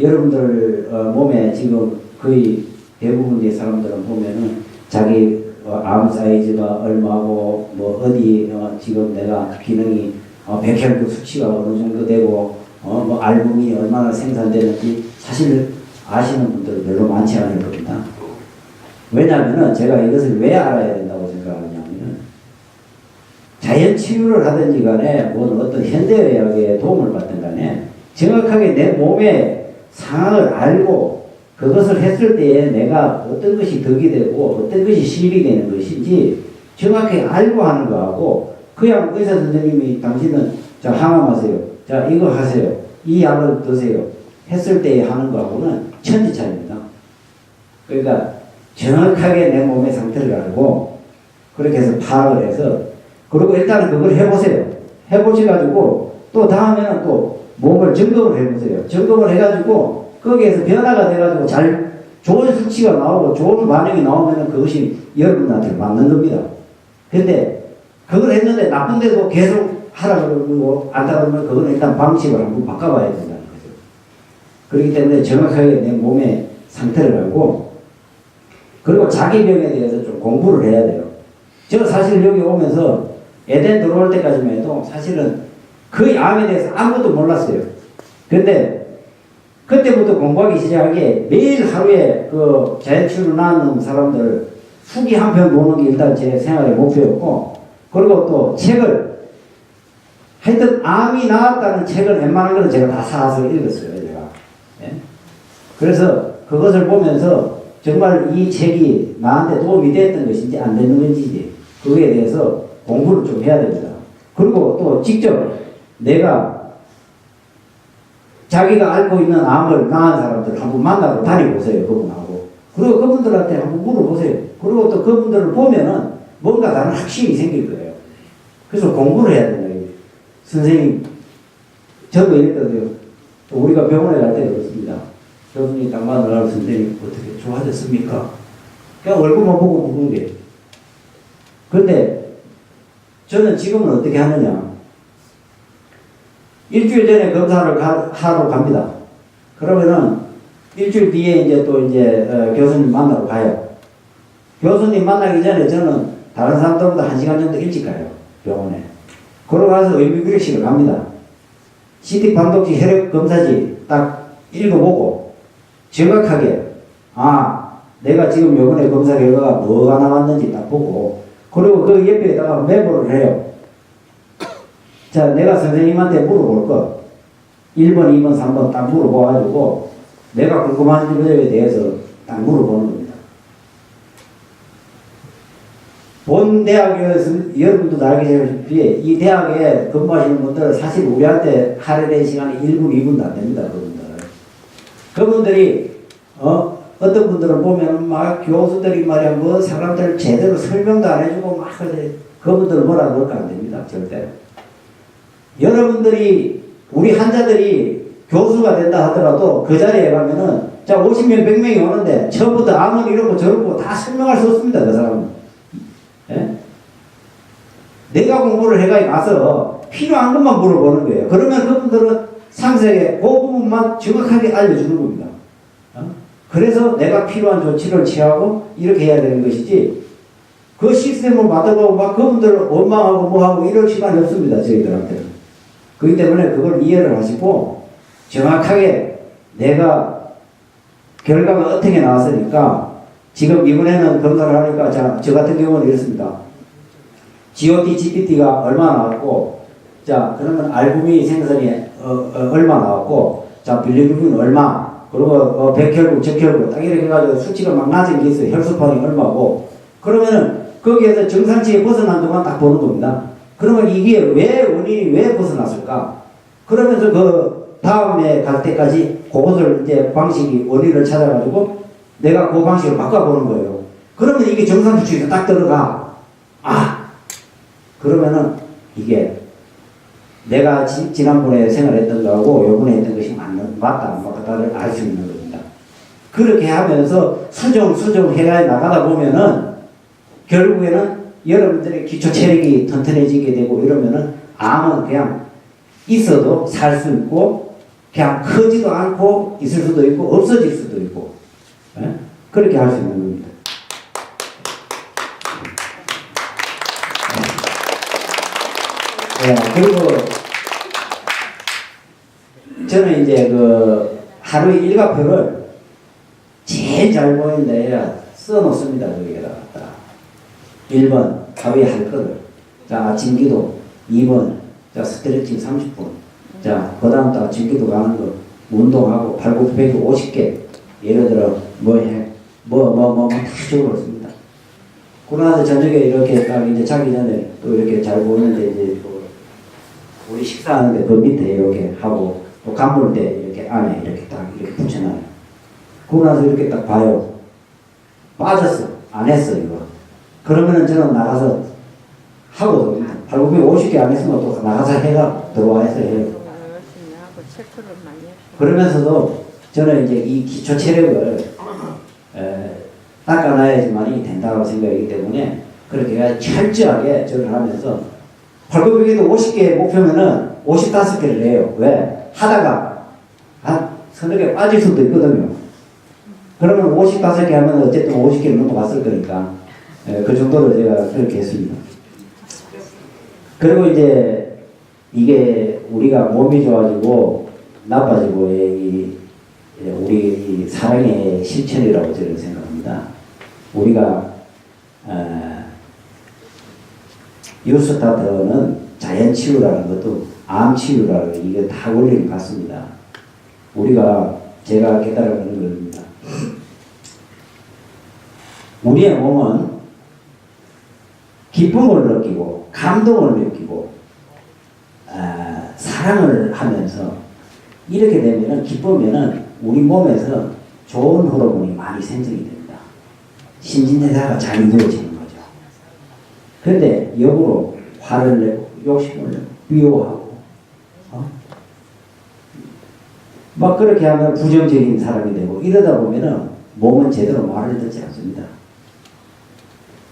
여러분들 몸에 지금 거의 대부분의 사람들은 보면은 자기 암 사이즈가 얼마고 뭐 어디 지금 내가 기능이 백혈구 수치가 어느 정도 되고 뭐 알부민이 얼마나 생산되는지 사실 아시는 분들 별로 많지 않을 겁니다. 왜냐하면은 제가 이것을 왜 알아야 된다고 생각하냐면은 자연 치유를 하든지 간에 뭐 어떤 현대의학에 도움을 받든 간에 정확하게 내 몸의 상황을 알고 그것을 했을 때에 내가 어떤 것이 덕이 되고 어떤 것이 실이 되는 것인지 정확히 알고 하는 거하고 그냥 의사 선생님이 당신은 자 항암하세요. 자 이거 하세요. 이 약을 드세요. 했을 때 하는 거하고는 천지 차이입니다. 그러니까 정확하게 내 몸의 상태를 알고 그렇게 해서 파악을 해서 그리고 일단은 그걸 해보세요. 해보셔가지고 또 다음에는 또 몸을 점검을 해보세요. 점검을 해가지고 거기에서 변화가 돼가지고 잘 좋은 수치가 나오고 좋은 반응이 나오면은 그것이 여러분한테 맞는 겁니다. 근데 그걸 했는데 나쁜데도 계속 하라 그러고 안다 그러면 그건 일단 방식을 한번 바꿔봐야 된다는 거죠. 그렇기 때문에 정확하게 내 몸의 상태를 알고 그리고 자기 병에 대해서 좀 공부를 해야 돼요. 저 사실 여기 오면서 에덴 들어올 때까지만 해도 사실은 거의 암에 대해서 아무것도 몰랐어요. 근데 그때부터 공부하기 시작하기에 매일 하루에 그 자연치유를 나는 사람들 후기 한 편 보는 게 일단 제 생활의 목표였고 그리고 또 책을 하여튼 암이 나았다는 책을 웬만한 걸 제가 다 사서 읽었어요. 제가. 예? 그래서 그것을 보면서 정말 이 책이 나한테 도움이 됐던 것인지 안 되는 건지 그거에 대해서 공부를 좀 해야 됩니다. 그리고 또 직접 내가 자기가 앓고 있는 암을 낳은 사람들 한번 만나고 다녀보세요. 그분하고. 그리고 그분들한테 한번 물어보세요. 그리고 또 그분들을 보면은 뭔가 다른 확신이 생길 거예요. 그래서 공부를 해야 된다. 선생님, 저도 이랬거든요. 우리가 병원에 갈 때 그렇습니다. 교수님 딱 만나고 선생님 어떻게 좋아졌습니까? 그냥 얼굴만 보고 묻는 게. 근데 저는 지금은 어떻게 하느냐. 일주일 전에 검사를 하러 갑니다. 그러면은 일주일 뒤에 이제 또 이제 교수님 만나러 가요. 교수님 만나기 전에 저는 다른 사람들보다 1시간 정도 일찍 가요. 병원에. 그러고 가서 의미규칙을 갑니다. CT 판독지 혈액 검사지 딱 읽어보고 정확하게 내가 지금 요번에 검사 결과가 뭐가 나왔는지 딱 보고 그리고 그 옆에다가 메모를 해요. 자, 내가 선생님한테 물어볼 거 1번, 2번, 3번 딱 물어봐가지고 내가 궁금한 점에 대해서 딱 물어보는 겁니다. 본 대학에서 여러분도 알다시피 이 대학에 근무하시는 분들 사실 우리한테 할애된 시간이 1분, 2분도 안 됩니다. 그분들이 어떤 분들은 보면 막 교수들이 말이야 뭐 사람들 제대로 설명도 안 해주고 막 그분들은 뭐라 그럴까 안 됩니다. 절대. 여러분들이 우리 환자들이 교수가 된다 하더라도 그 자리에 가면은 자 50명 100명이 오는데 처음부터 암은 이렇고 저렇고 다 설명할 수 없습니다. 그 사람은. 예? 내가 공부를 해가 나서 필요한 것만 물어보는 거예요. 그러면 그분들은 상세하게 그 부분만 정확하게 알려주는 겁니다. 그래서 내가 필요한 조치를 취하고 이렇게 해야 되는 것이지 그 시스템을 받아보고 막 그분들을 원망하고 뭐하고 이럴 시간이 없습니다. 저희들한테는. 그렇기 때문에 그걸 이해를 하시고 정확하게 내가 결과가 어떻게 나왔으니까 지금 이번에는 검사를 하니까 저 같은 경우는 이렇습니다. GOT, GPT가 얼마 나왔고 자 그러면 알부민 생성이 얼마 나왔고 자 빌리루빈 얼마 그리고 백혈구, 적혈구 딱 이렇게 해가지고 수치가 막 낮은 게 있어요. 혈소판이 얼마고 그러면은 거기에서 정상치에 벗어난 동안 딱 보는 겁니다. 그러면 이게 왜 원인이 왜 벗어났을까? 그러면서 그 다음에 갈 때까지 그것을 이제 방식이 원인을 찾아가지고 내가 그 방식을 바꿔보는 거예요. 그러면 이게 정상 수치에서 딱 들어가. 그러면은 이게 내가 지난번에 생활했던 거하고 요번에 했던 것이 맞다 안 맞다를 알 수 있는 겁니다. 그렇게 하면서 수정 해가 나가다 보면은 결국에는 여러분들의 기초 체력이 튼튼해지게 되고 이러면은 암은 그냥 있어도 살 수 있고 그냥 크지도 않고 있을 수도 있고 없어질 수도 있고 그렇게 할 수 있는 겁니다. 그리고 저는 이제 그 하루의 일과표를 제일 잘 보이는 데에 써놓습니다. 여기에다가 1번 하루에 할 거를 자 아침 기도 2번 자 스트레칭 30분 자 그 다음 또 아침 기도 가는 거 운동하고 발굽혀펴기 50개 예를 들어 다 적어놓습니다. 그러고 나서 저녁에 이렇게 딱 이제 자기 전에 또 이렇게 잘 보이는데 이제 또 우리 식사하는데 그 밑에 이렇게 하고 또 간물대 이렇게 안에 이렇게 딱 이렇게 붙여놔요. 그러고 나서 이렇게 딱 봐요. 빠졌어. 안 했어, 이거. 그러면은 저는 나가서 하거든요. 발급이 50개 안 했으면 또 나가서 해가 들어와서 해요. 열심히 하고 체크를 많이 했어요. 그러면서도 저는 이제 이 기초 체력을 닦아놔야지만이 된다고 생각하기 때문에 그렇게 철저하게 저를 하면서 발급비기도 50개 목표면은 55개를 해요. 왜? 하다가 한 서너 개 빠질 수도 있거든요. 그러면 55개 하면 어쨌든 50개 넘어갔을 거니까 그 정도로 제가 그렇게 했습니다. 그리고 이제 이게 우리가 몸이 좋아지고 나빠지고 우리 이 사랑의 실천이라고 저는 생각합니다. 우리가 뉴스타트는 자연치유라는 것도 암치유라는 이게 다 원리는 같습니다. 제가 깨달아가는 겁니다. 우리의 몸은 기쁨을 느끼고 감동을 느끼고 사랑을 하면서 이렇게 되면은 기쁘면은 우리 몸에서 좋은 호르몬이 많이 생성이 됩니다. 신진대사가 잘 이루어지는 거죠. 그런데 역으로 화를 내고 욕심을 내고 미워하고 막 그렇게 하면 부정적인 사람이 되고 이러다 보면은 몸은 제대로 말을 듣지 않습니다.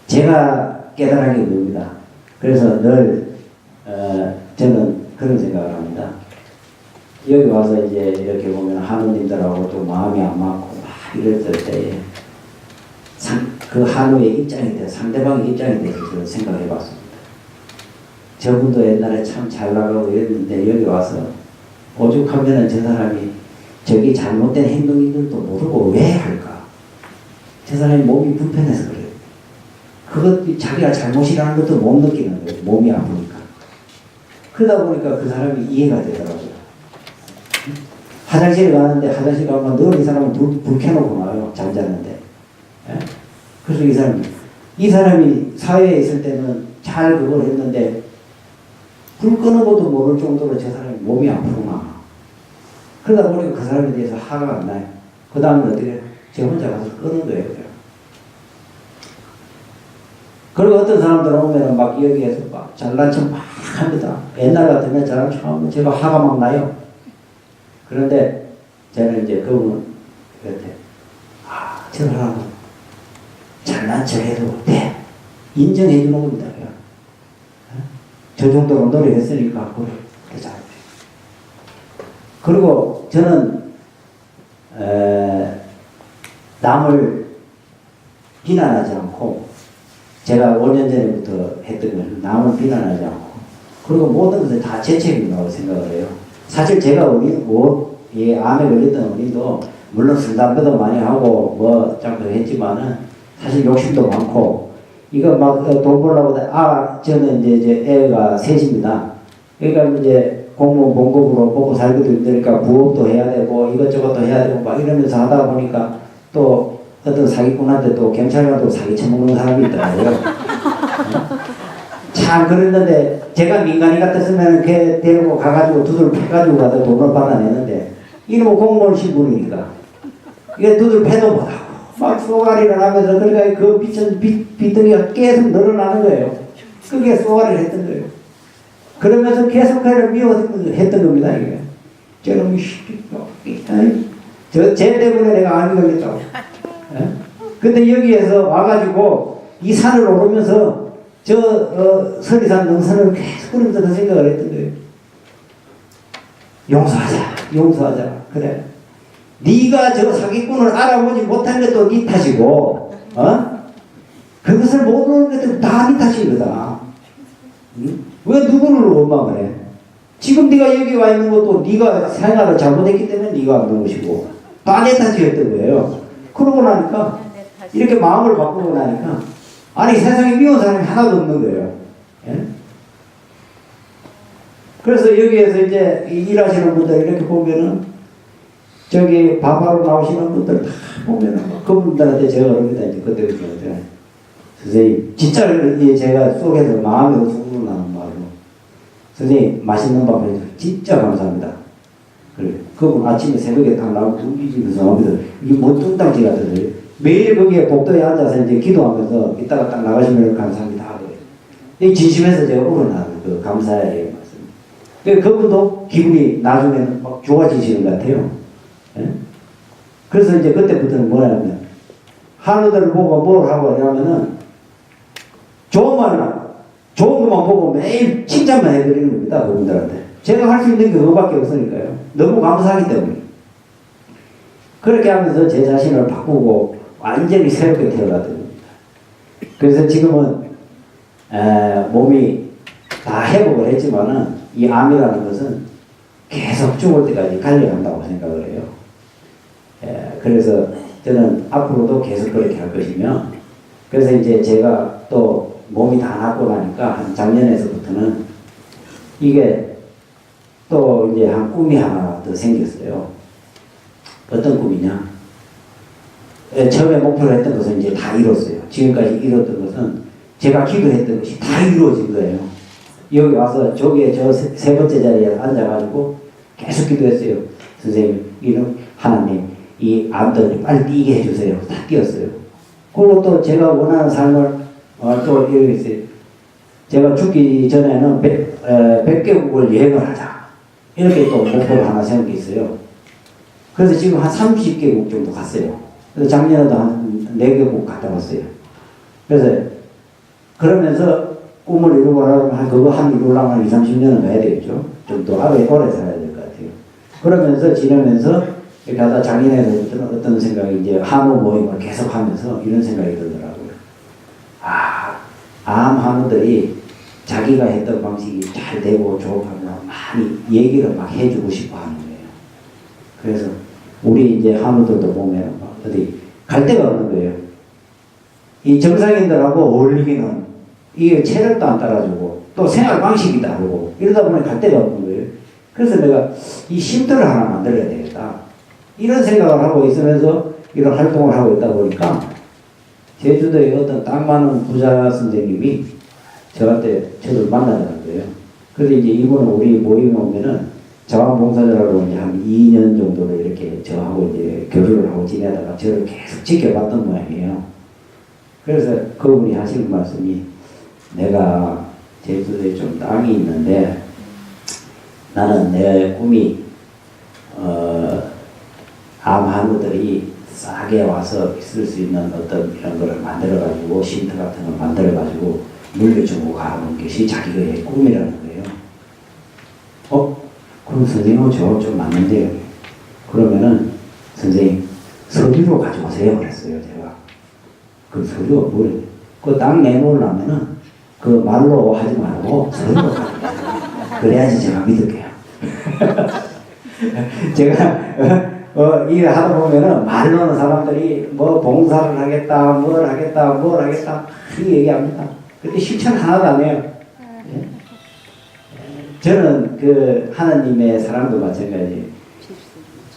제가 깨달은 게 그겁니다. 그래서 늘 저는 그런 생각을 합니다. 여기 와서 이제 이렇게 보면 한우님들하고 또 마음이 안 맞고 막 이랬을 때에 그 한우의 입장이 돼서 상대방의 입장이 돼서 저는 생각해 봤습니다. 저분도 옛날에 참 잘 나가고 이랬는데 여기 와서 오죽하면은 저 사람이 저기 잘못된 행동인들도 모르고 왜 할까? 저 사람이 몸이 불편해서 그래요. 그것 자기가 잘못이라는 것도 못 느끼는 거예요. 몸이 아프니까. 그러다 보니까 그 사람이 이해가 되더라고요. 화장실에 가는데 화장실 가면 늘 이 사람은 불 켜놓고 나와요. 잠자는데. 예? 그래서 이 사람이 사회에 있을 때는 잘 그걸 했는데 불 끄는 것도 모를 정도로 저 사람이 몸이 아프구나. 그러다 보니까 그 사람에 대해서 화가 안 나요. 그 다음에 어떻게 저 혼자 가서 끄는 거예요. 그리고 어떤 사람들 오면은 막 여기에서 막 잘난 척 막 합니다. 옛날 같으면 잘난 척 하면 제가 화가 막 나요. 그런데 저는 이제 그분 그때 저 사람은 잘난 척 해도 돼. 인정해 주는 겁니다. 저 정도로 노력했으니까 그래 잘. 그리고 저는 남을 비난하지 않고 제가 5년 전부터 했던 것은 남을 비난하지 않고 그리고 모든 것을 다 제 책임이라고 생각을 해요. 사실 제가 암에 걸렸던 어린이도 물론 술 담배도 많이 하고 뭐 좀 했지만은 사실 욕심도 많고 이거 막 돈 벌려고 저는 이제 애가 셋입니다. 그러니까 이제 공무원 봉급으로 먹고 살기도 힘드니까 부업도 해야 되고 이것저것도 해야 되고 막 이러면서 하다 보니까 또 어떤 사기꾼한테 또 경찰관도 사기 쳐먹는 사람이 있더라고요. 참 그랬는데 제가 민간인 같았으면 걔 데리고 가가지고 두들 패가지고 가서 돈을 받아내는데 이놈의 공무원 신분이니까 이게 두들 패도 못하고 막 쏘가리를 하면서 그러니까 그 빚덩이가 계속 늘어나는 거예요. 그게 쏘가리를 했던 거예요. 그러면서 계속 그를 미워했던 겁니다. 이게 저놈이 쟤 때문에 내가 암이 걸렸다고. 근데 여기에서 와가지고 이 산을 오르면서 서리산 능선을 계속 그러면서 그 생각을 했던 거예요. 용서하자. 그래. 네가 저 사기꾼을 알아보지 못한 것도 네 탓이고, 그것을 모르는 것도 다 네 탓이거든. 응? 왜 누구를 원망을 해? 지금 네가 여기 와 있는 것도 네가 생활을 잘못했기 때문에 네가 없는 것이고, 다 내 탓이었던 거예요. 그러고 나니까 이렇게 마음을 바꾸고 나니까 아니 세상에 미운 사람이 하나도 없는 거예요. 예? 그래서 여기에서 이제 일하시는 분들 이렇게 보면은 저기 밥하러 나오시는 분들 다 보면은 그분들한테 제가 그럽니다. 이제 그때부터 선생님 진짜 제가 속에서 마음에서 쑥쑥나는 말로 선생님 맛있는 밥 해주셔서 진짜 감사합니다. 그래. 그분 아침에 새벽에 딱 나오고 우리 집에서 나오면서 이게 뭐 뚱땅지 같은데 매일 거기에 복도에 앉아서 이제 기도하면서 이따가 딱 나가시면 감사합니다 하고 이 진심에서 제가 우러나는 그 감사의 말씀. 그분도 기분이 나중에는 막 좋아지시는 것 같아요. 예? 그래서 이제 그때부터는 뭐냐면 한우들을 보고 뭘 하고 하냐면은 좋은 것만 보고 매일 칭찬만 해드리는 겁니다. 그분들한테. 제가 할 수 있는 게 그거밖에 없으니까요. 너무 감사하기 때문에. 그렇게 하면서 제 자신을 바꾸고 완전히 새롭게 태어났던 겁니다. 그래서 지금은 몸이 다 회복을 했지만은 이 암이라는 것은 계속 죽을 때까지 달려간다고 생각을 해요. 그래서 저는 앞으로도 계속 그렇게 할 것이며, 그래서 이제 제가 또 몸이 다 낫고 나니까 한 작년에서부터는 이게 또 이제 한 꿈이 하나 더 생겼어요. 어떤 꿈이냐? 처음에 목표로 했던 것은 이제 다 이뤘어요. 지금까지 이뤘던 것은 제가 기도했던 것이 다 이루어진 거예요. 여기 와서 저기에 저 세 번째 자리에 앉아가지고 계속 기도했어요. 선생님, 이런 하나님, 이 암들을 빨리 뛰게 해주세요. 다 뛰었어요. 그리고 또 제가 원하는 삶을 또 이렇게 있어요. 제가 죽기 전에는 100개국을 여행을 하자. 이렇게 또 목표를 하나 세운 게 있어요. 그래서 지금 한 30개국 정도 갔어요. 그래서 작년에도 한 4개국 갔다 왔어요. 그래서 그러면서 꿈을 이루고나면 그거 한 이루려면 한 20-30년은 가야 되겠죠. 좀 더 오래 살아야 될 것 같아요. 그러면서 지내면서 이렇게 하다 작년에서부터는 어떤 생각이 이제 한우 모임을 계속 하면서 이런 생각이 들더라고요. 암 한우들이 자기가 했던 방식이 잘 되고 좋고 하면 많이 얘기를 막 해주고 싶어 하는 거예요. 그래서 우리 이제 한우들도 보면 어디 갈 데가 없는 거예요. 이 정상인들하고 어울리기는 이게 체력도 안 따라주고 또 생활 방식이 다르고 이러다 보니 갈 데가 없는 거예요. 그래서 내가 이 쉼터를 하나 만들어야 되겠다. 이런 생각을 하고 있으면서 이런 활동을 하고 있다 보니까 제주도에 어떤 딱 많은 부자 선생님이 저한테 저를 만나자는 거예요. 그래서 이제 이분은 우리 모임에 오면은 자원봉사자라고 이제 한 2년 정도를 이렇게 저하고 이제 교류를 하고 지내다가 저를 계속 지켜봤던 모양이에요. 그래서 그분이 하시는 말씀이 내가 제주도에 좀 땅이 있는데 나는 내 꿈이 암 한우들이 싸게 와서 있을 수 있는 어떤 이런 거를 만들어가지고 쉼터 같은 걸 만들어가지고 물려주고 가는 것이 자기의 꿈이라는 거예요. 그럼 선생님은 저 좀 맞는데요. 그러면은 선생님 서류로 가져오세요 그랬어요. 제가 그 서류가 뭐래? 그 땅 내놓으려면은 그 말로 하지 말고 서류로 가져오세요. 그래야지 제가 믿을게요. 제가 일을 하다 보면은 말로는 사람들이 뭐 봉사를 하겠다, 뭘 하겠다 이 얘기합니다. 근데 실천 하나도 안 해요. 예? 저는 그 하나님의 사랑도 마찬가지.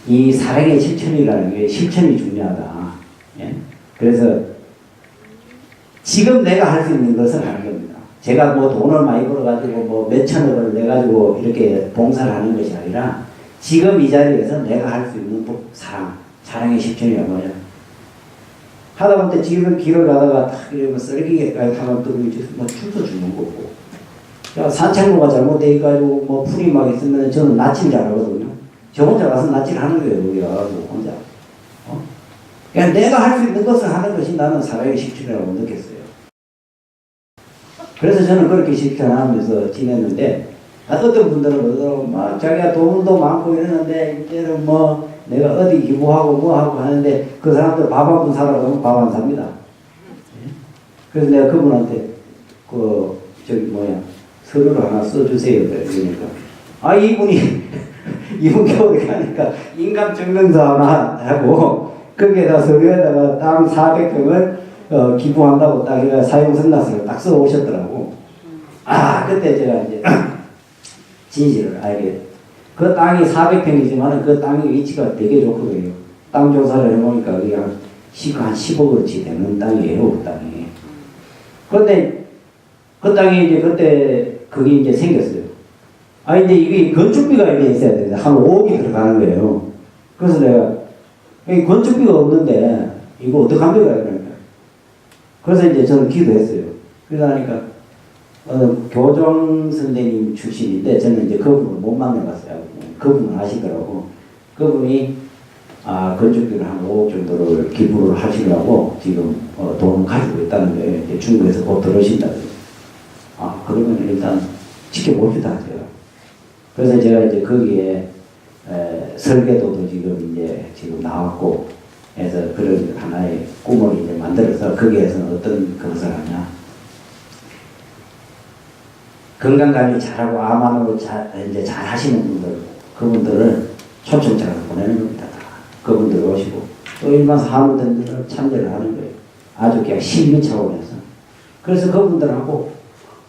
이 사랑의 실천이라는 게 실천이 중요하다. 예? 그래서 지금 내가 할 수 있는 것을 하는 겁니다. 제가 뭐 돈을 많이 벌어가지고 뭐 몇천억을 내가지고 이렇게 봉사를 하는 것이 아니라 지금 이 자리에서 내가 할 수 있는 사랑의 실천이란 말이야. 하다 보면 지금 길을 가다가 딱 이러면 쓰레기가 하나 뜨고 이제 뭐 추서 죽는 거고. 야, 산책로가 잘못돼 가지고 뭐 풀이 막 있으면 저는 낯질 잘하거든요. 저 혼자 가서 낯질 하는 거예요. 거기 와가지고 혼자. 그냥 내가 할 수 있는 것을 하는 것이 나는 사랑의 실천이라고 느꼈어요. 그래서 저는 그렇게 실천하면서 지냈는데 어떤 분들은 막 자기가 돈도 많고 이러는데 이제는 뭐 내가 어디 기부하고 뭐 하고 하는데 그 사람들 밥 한 번 사라고 하면 밥 안 삽니다. 그래서 내가 그분한테 서류를 하나 써주세요. 그러니까 이분 겨울에 가니까 인감증명서 하나 하고 거기에다 서류에다가 땅 400평을 기부한다고 딱 사용선답서를 딱 써 오셨더라고. 그때 제가 이제 진실을 알게. 그 땅이 400평이지만 그 땅의 위치가 되게 좋거든요. 땅 조사를 해보니까 그게 한 10억어치 되는 땅이에요. 그 땅이. 그런데 그 땅이 이제 그때 그게 이제 생겼어요. 이제 이게 건축비가 이게 있어야 되는데 한 5억이 들어가는 거예요. 그래서 내가 건축비가 없는데 이거 어떡합니까? 그러니까. 그래서 이제 저는 기도했어요. 그러니까 교정 선생님 출신인데 저는 이제 그분을 못 만나봤어요. 그분은 아시더라고. 그분이 건축비를 한 5억 정도를 기부를 하시려고 지금 돈을 가지고 있다는 거예요. 이제 중국에서 곧 들어오신다고. 그러면 일단 지켜봅시다. 제가. 그래서 제가 이제 거기에 설계도도 지금 나왔고 해서 그런 하나의 꿈을 이제 만들어서 거기에서는 어떤 것을 하냐. 건강관리 잘하고 암암으로 이제 잘 하시는 분들, 그분들을 초청장을 보내는 겁니다. 그분들 오시고 또 일반 사무단들을 참여를 하는 거예요. 아주 그냥 심리 차원에서. 그래서 그분들하고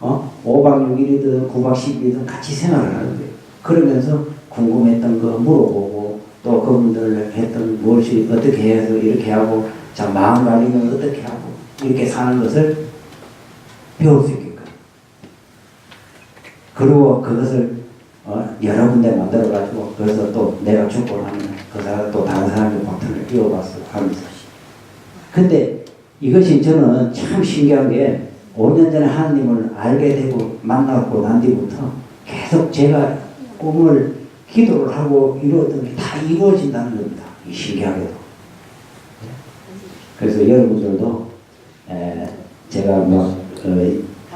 5박 6일이든 9박 10일이든 같이 생활을 하는 거예요. 그러면서 궁금했던 거 물어보고 또 그분들 했던 무엇이 어떻게 해서 이렇게 하고 자 마음 관리는 어떻게 하고 이렇게 사는 것을 배울 수 있게끔. 그리고 그것을 여러 군데 만들어가지고 그래서 또 내가 죽고 나면 그 사람 또 다른 사람의 바탕을 이어봤어 하면서. 근데 이것이 저는 참 신기한 게 5년 전에 하나님을 알게 되고 만났고 난 뒤부터 계속 제가 꿈을 기도를 하고 이루었던 게 다 이루어진다는 겁니다. 신기하게도. 그래서 여러분들도 제가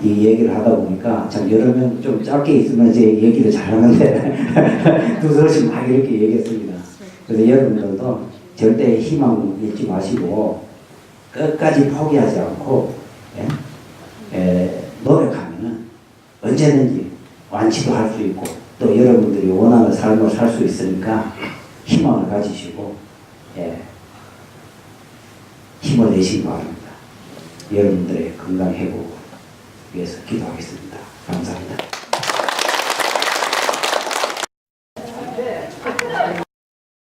이 얘기를 하다 보니까 참 여러 명 좀 짧게 있으면 제 얘기를 잘하는데 두서씩 막 이렇게 얘기했습니다. 그래서 여러분들도 절대 희망 잃지 마시고 끝까지 포기하지 않고 노력하면은 언제든지 완치도 할 수 있고 또 여러분들이 원하는 삶을 살 수 있으니까 희망을 가지시고 힘을 내시기 바랍니다. 여러분들의 건강 회복 위해서 기도하겠습니다. 감사합니다.